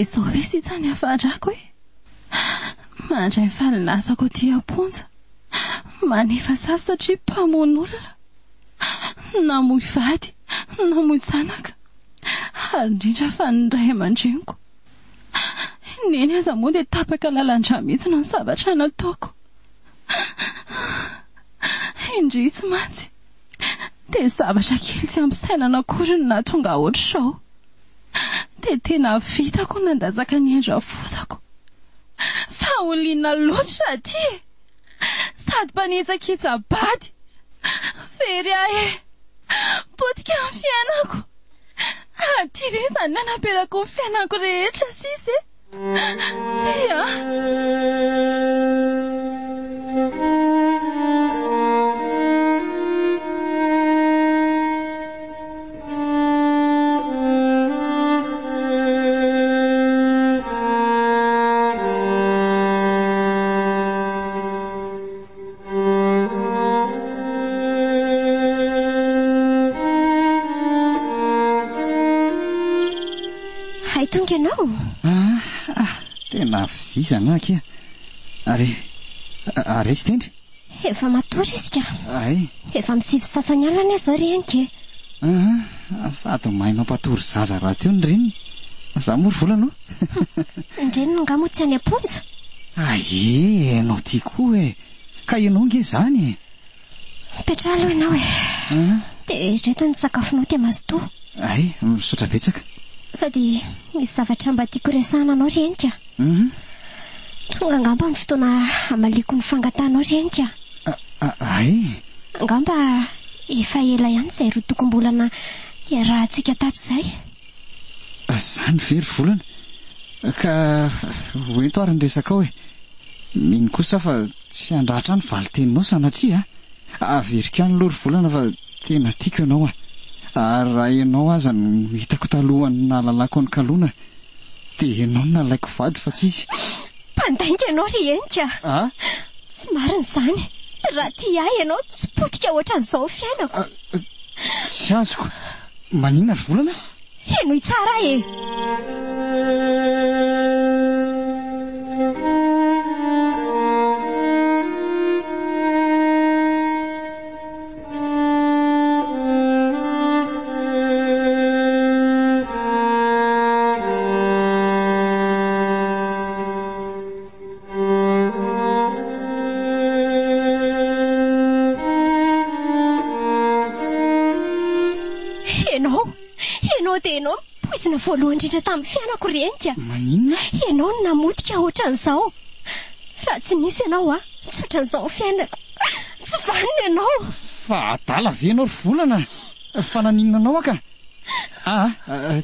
Izao ve sitsany afadrako hoe mandray falinasako ty amponja manefa sasy satria mpamon'olona namoy vady namoy zanaka ary indrindra fa nindray aman-dreniko neny aza moa dia tapaka lalandra mihitsy no ny zavatra nataoko. Indrisy mantsy dia zavatra kely tsy ampisainana akory no nahatonga ohatr'izao dia tena vitako nandazaka ny endro afosako fa olina loatra ty sady mpanitsakitsa bady very ahe potika ny fiainako aty ve izany nanapelako ny fiainako rehetra sisy sia tonga ianao. Tena vizana kia. Ary izy tendry? Efa matory izy ka. Ay. Efa misivy sasany alina izao renike. Sady mahay mampatory zaza raha teo ny reniny. Za mory Volana. Ny reniny nga moa tsy any amponja. Aye, enao ty koa ka ianao nge zany. Petra aloha ianao dia reto ny sakafonao dia mazotoa. Ay, misaotra betsaka. Sady misy zavatra mba tiako resahana anao renika. Tonga angamba ny fotoana amaliko ny fangatanao renika. Ay. Angamba efa ela ihany izay rotokom-bolana iarahantsika tato izay. Zany very Volana. Ka hoento ary ny resaka hoe mino kosa fa tsy handratra ny valiteninao sanatria averika ny lory Volana fa tena tiako ianao ary raha ianao aza no hitako talohany nalalako ny kalona dia ianao no nalaiko vady fa tsisy. Mpandainga ianao rehenika. Tsy marina izany. Raha ty ahy ianao tsy potika ohatran'izao fiainako. Tsy azoko. Maninona ry Volana? Eno tsara dia ianao poizina voalohany indrindra tamin'ny fiainako renika. Maninona? Ianao no namotika ohatran'izao. Raha tsy nisy ianao tsy ohatran'izao fiainako. Tsy vanina ianao. Fa adala ve ianao ry Volana? Fa naninona anao ka?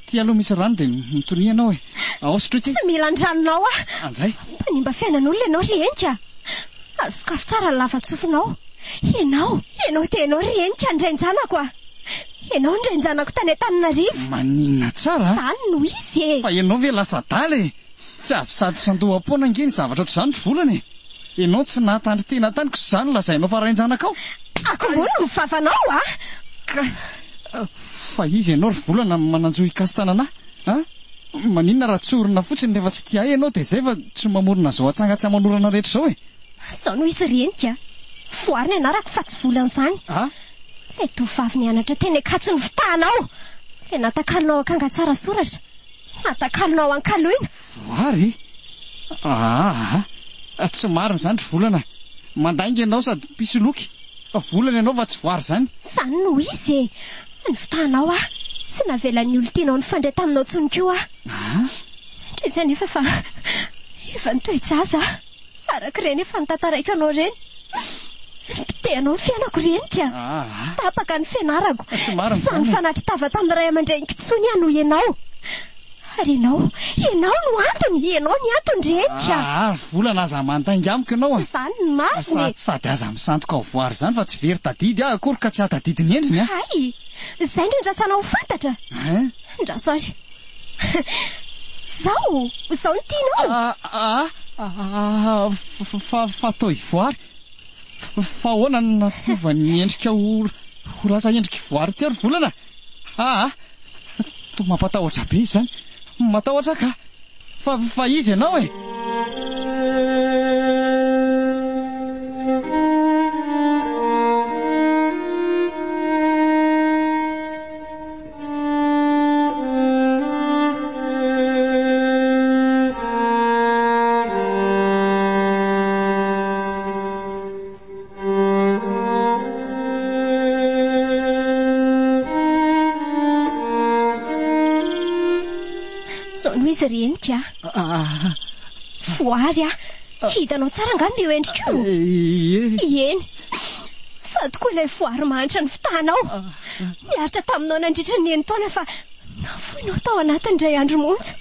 Ty aloha misy rano dia mitonia ianao aositra ty. Tsy mila andranonao Andray? Mpanimba fiainan'olona ianao renika. ary sakafo tsara ny lafatsofinao. Ianao tenao renika ndrainjanako a. Ianao ndrainjanako tany Antananarivo. Maninona tsara? Zany no izy e. Fa ianao ve lasa daly? Tsy azo sady sandoham-poana nge ny zavatra ohatr'izany ny volany. Ianao tsy nahatandry tena taniko izany lazainao fa rainjanakao. Akomoa no mifafanao a. Fa izy ianao ry volana mananjohy ikasitanana a? Maninona raha tsorona fotsiny rehefa tsy tia ianao dia izay fa tsy mamorona zao atsangatsy amanorana rehetra zao e. Zao no izy renika. Voarina ianarako fa tsy volana izany. Ilay tovovavy nianatra teny Ankatso ny fitahanao. Ilay natakalonao akanga tsara soratra. Natakalonao ankaloina. Voary? Tsy marina izany ry volana. Mandainga ianao sady pisoloky. Volana ianao fa tsy voary izany. Zany no izy e. Ny fitahanao a. Tsy navelan'ny olo tianao nifandray taminao tsony koa a. Ndrezay nefa fa efa nitoejaza. Arak'ireny efa nitantaraiko anao reny. Nipitehanao ny fiainako renika. Tapaka ny fianarako. Samy fanatritava tamin'ny ray aman-dreniko tsony ano ianao. Ary ianao no antony. Ianao ny antony renika. Volana aza mandainga amiko ianao. Zany ny mariny. Sady aza misantoka ho voary izany fa tsy very tadidy akory ka tsy hatadidy ny endriny a. Hay. Izay ndro ndrasanao fantatra. Ndrasoary. Zao ny tianao. Fatao ivoary. Fa ahoana no nampiova ny endrika ho lasa endrika ivoary ty ary volana. To mampatahotra be izy zany. Matahotra ka. Fa izy ianao e. Renika. Voary a. Hitanao tsara angamby io endrika io. Eny. Sady koa ilay voary manitra ny fitahanao. Miaritra taminao nandritra ny eny-taona fa nafoinao tao anatin'ny iray andro monja.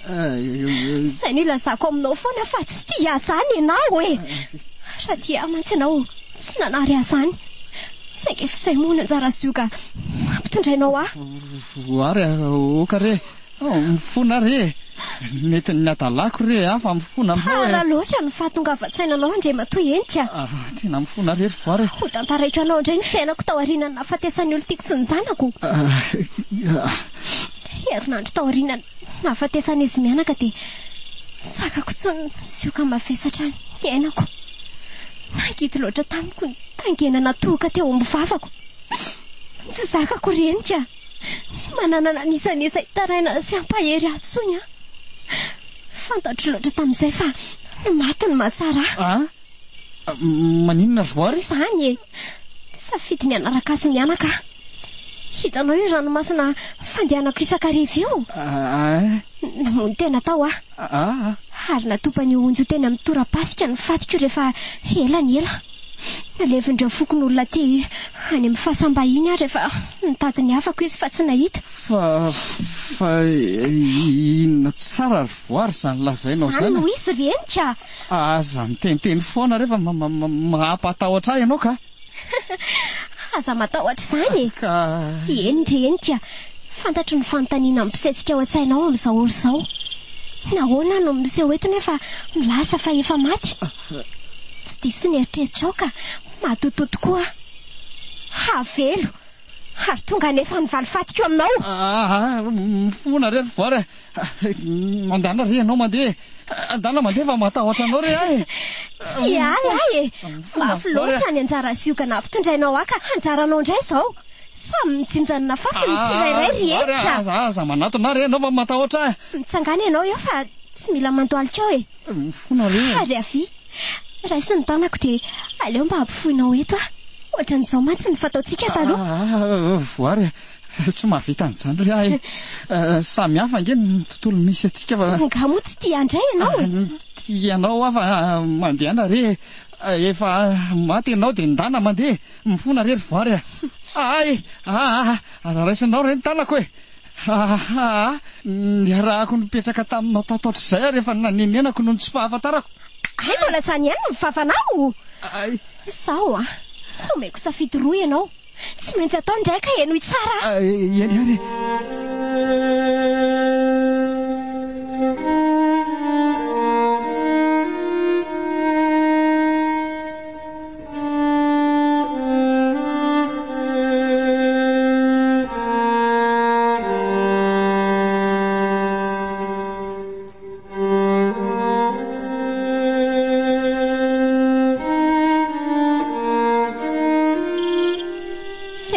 Izay no ilazako aminao foana fa tsy tia azany ianao e. Raha tia mantsy ianao tsy nanary azany. Saingy efa izay moa nanjara zioka mampitondrainao a. Voary oka re. Mifona re. Mety ny adalako re fa mifona aminao e. Hala loatra ny fahatongavan-tsainanao indray matoy enika. Tena mifona re ry voary. Ho tantaraiko anao indray ny fiainako tao aorianany nahafatesan'ny olo tiako sy ny zanako. Herinandro tao aorianany nahafatesana izy mianaka dia sakako tsony sioka mavesatra ny ainako. Nangidy loatra tamiko ny tangenana tohaka teo amin'ny vavako. Tsy zakako renika. Tsy mananana anisan'izay taraina sy ampahery atsony a. Fantatro loatra tamin'izay fa maty ny mahatsara. Maninona ry voary? Izany e. Safidy ny anaraka azy mianaka. Hitanao io ranomasina fandehanako isan-kariva io. Namono tena tao a. Ary natopany onjo teny amin'ny tora-pasika ny fatiko rehefa ela ny ela. Nalevindreo fokon'olona ty any amin'ny fahasambahiny ary rehefa nitady ny afako izy fa tsy nahita. Fa inona tsara ry voary izany lazainao zany. Zany no izy renika. Aza miteniteny foana rehefa mampatahotra ahy ianao ka. Aza matahotra izany e. Eny renika. Fantatro ny fanontaniana mpisesika ao an-tsainao amin'izao olo izao. Nahoana no miseho eto nefa milasa fa efa maty. Tsy diso ny eritreritrao ka matototo koa. Havelo. Ary tonga nefa ny valifatiko aminao. Mifona re ry voary. Mandana re ianao mandeha. Andana mandeha fa matahotra anao re ahy. Tsy ala e. Mafy loatra ny anjara sioka nampitondrainao aka. Anjaranao indray izao. Samy mitsinjanona fafy ny tsirairay rehetra. Aza manatona re ianao fa matahotra ahy. Mitsangana ianao eo fa tsy mila mandoalika ao e. Mifona re. Ary avy. Raisy ny tanako dia aleo mba hampifoinao eto a. Ohatran'izao mantsy ny fataontsika taloha. Voary tsy mahavita an'izany re ahy. Samy hafa nge ny tontolo misy atsika fa. Nga moa tsy tia andray ianao e. Tianao afa mandehana re. Efa maty ianao dia ndana mandeha. Mifona re ry voary. Aza raisinao re ny tanako e. Ny arahako nipetraka taminao tataotra izay rehefa nanenenako noho ny tsy fahafantarako. Ay mbola tsany ihany no mifafanao. Sao omeko safidy roa ianao. Tsy maintsy atao ndraika enoy tsara. Eny.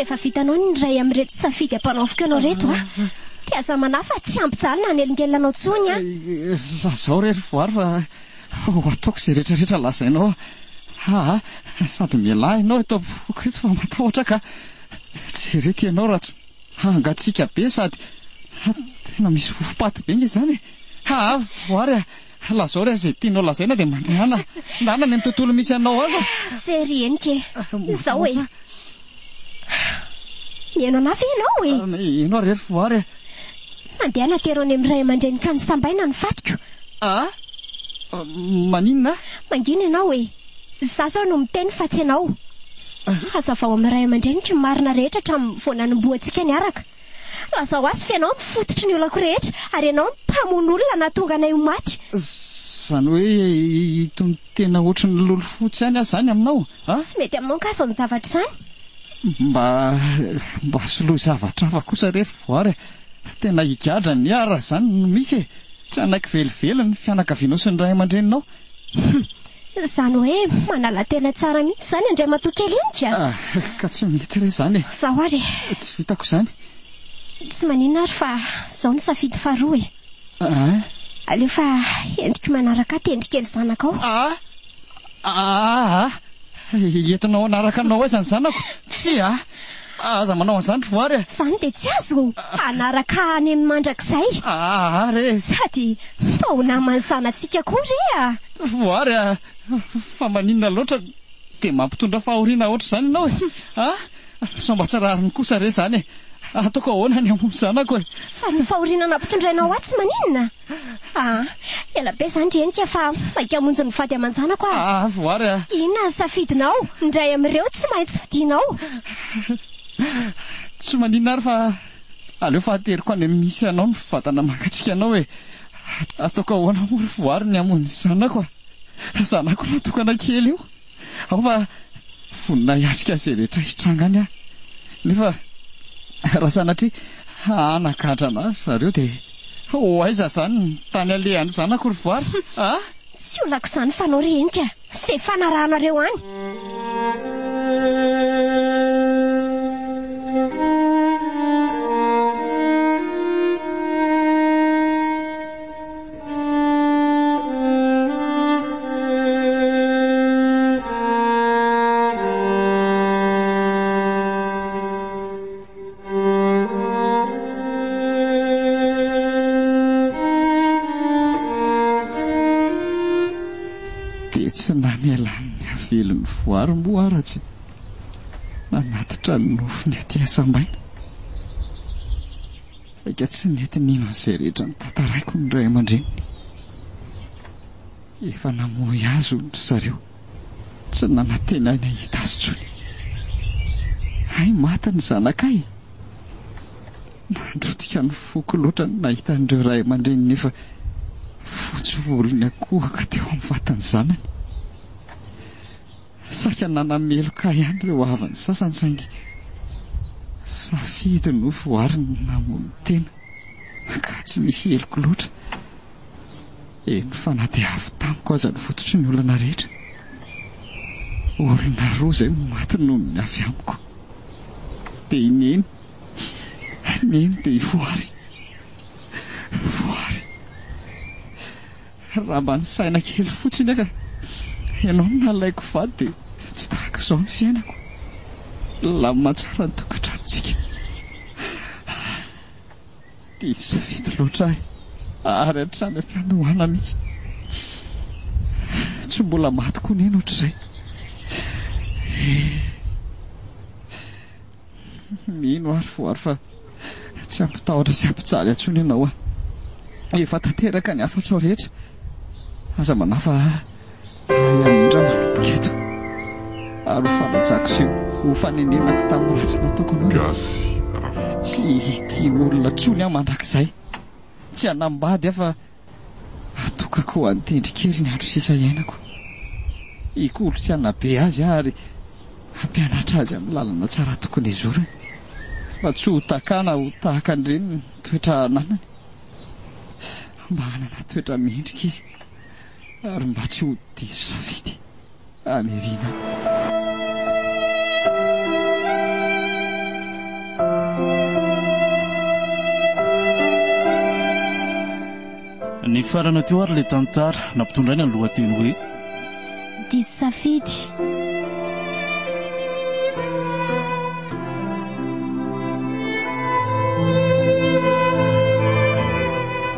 Rehefa vitanao ny ray amin'reto safidy ampanofika anao reto tiasa manafa tsy ampyjalina ny elingelinanao tsony Lazao rery voary fa ataoko izay rehetrarehetra lazainao. Sady mialahy ianao eto ampofoako eto fa matahotra ka tsy rety ianao raha hangatsika be sady tena misy fofopaty be nge zany. Voary lazao reha izay tianao lazaina dia mandehana ndana ny tontolo misy anao afa. Sery enike izao hoe mihaino anafa ianao ianao rery voary mandeha natero any amin'ray aman-dreny ka nisambaina ny fatiko. Maninona? Mangina ianao hoe za zao no miteny fa tsy ianao. Hazavao amin'ray aman-dreniko ny marina rehetra hatramin'ny voananimboantsika niaraka. Lazao azy fa ianao mifototry ny olako rehetra ary ianao mpamono olona nahatonga anay ho maty. Zany hoe itony tena ohatry ny lolo fotsy ihany azy zany aminao? Tsy mety aminao kasa ny zavatra izany. Mba soloy zavatra hafa kosa rery voary. Tena higadra ny ara zany no misy tsy anaiky velively ny fianakavianao sy ny ray aman-dreninao. Zany hoe manala tena tsara mihitsy zany andray matokely inika. Ka tsy mety re zany Zaho ary tsy vitako zany. Tsy maninona ary fa zao ny safidy faharoa alefa endriky manaraka tendrikely zanakao. Entinao anaraka anao azy ny zanako? Tsy aza manao an'izany voary. Zany dia tsy azo anaraka any amin'ny mandrakizay. Re sady mba ho namany zanantsika koa re voary fa maninona loatra dia mampitondra fahoriana ohatry zany ianao somba tsarariny kosa re zany ataoko ahoana ny amony zanako fa ny fahoriana nampitondrainao atsy maninona. Ela be zany renika fa maika hamonjy ny vady aman-janako voary inona ny safidinao ndray amin'ireo tsy maintsy fidinao. Tsy maninona ary fa aleo fahateriko any misy anao ny fivatana mangatsika anao hoe ataoko ahoana mory voary ny amony zanako natokana kely io ao fa vonina hiatrika izay rehetra hitrangany nefa raha sanatria anagadra anazy zareo dia aiza zany ny tany alehany zanako ry voary. Tsy olako izany fa anao rehenika izay fanarahanareo any. Tsy namelan'ny avelony voary moa aratsy nanatitra ny nofony aty asambaina. Saika tsy mety nino an'izay rehetra ny tantaraiko ny ray aman-dreny. Efa namoy azy ony zareo tsy nanantena ny hita azy tsony. Maty ny zanakay nandrotika ny foko loatra ny nahita an'ireo ray aman-dreny nefa fotsy volony akohaka teo amin'ny vatany zanany. Saka nanameloka ihany ireo havany sasany saingy safidy no voary ny namony tena ka tsy misy heloko loatra. Eny fa na dia avy tamiko aza ny fototry ny olana rehetra. Olona roa izay maty noho ny avy amiko dia ineny dia voary raha mba ny saina kely fotsiny aka ianao no nalaiko vady dia tsy tahaka izao ny fiainako. Lamina tsara ny tokantranontsika dia safidy loatra ary hatrany ampiandohana mihitsy tsy mbola maty koa neny ohatr'izay. Mino ary voary fa tsy ampitahotra sy ampijaly antsony ianao efa tanteraka ny afatra ao rehetra. Aza manafa indra manomboketo ary ho fanatsako sy ho fanenenako tamin'ny ratsy nataoko anao gasy tsy tia olona tsony aho mandrakizay tsy hanambady afa atokako ho antendrikery ny andro sisa iainako ikolo sy anabe azy ary ampianatra azy amin'ny lalana tsara tokony izorany fa tsy ho takana ho tahaka andreny ny toetra nanany mba hanana toetra mendrika izy ary mba tsy ho diso safidy amerina ny farana teo ary ilay tantara nampitondraina ny lohateny hoe diso safidy.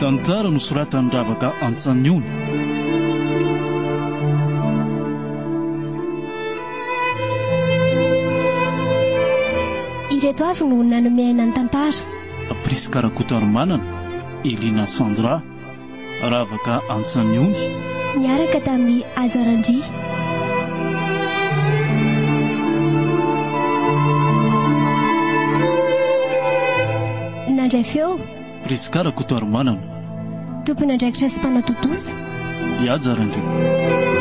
tantara nosoratany Ravaka Antsaniona. Ireto avy no nanomiaina ny tantara: Priska Rakotoarimanana, Elina Sandra, Ravaka Antsaniona, niaraka tamin'ny Azarandry. Nandray feo Priska Rakotoarimanana, tompony andraikitra sy mpanatotosa Azarandry.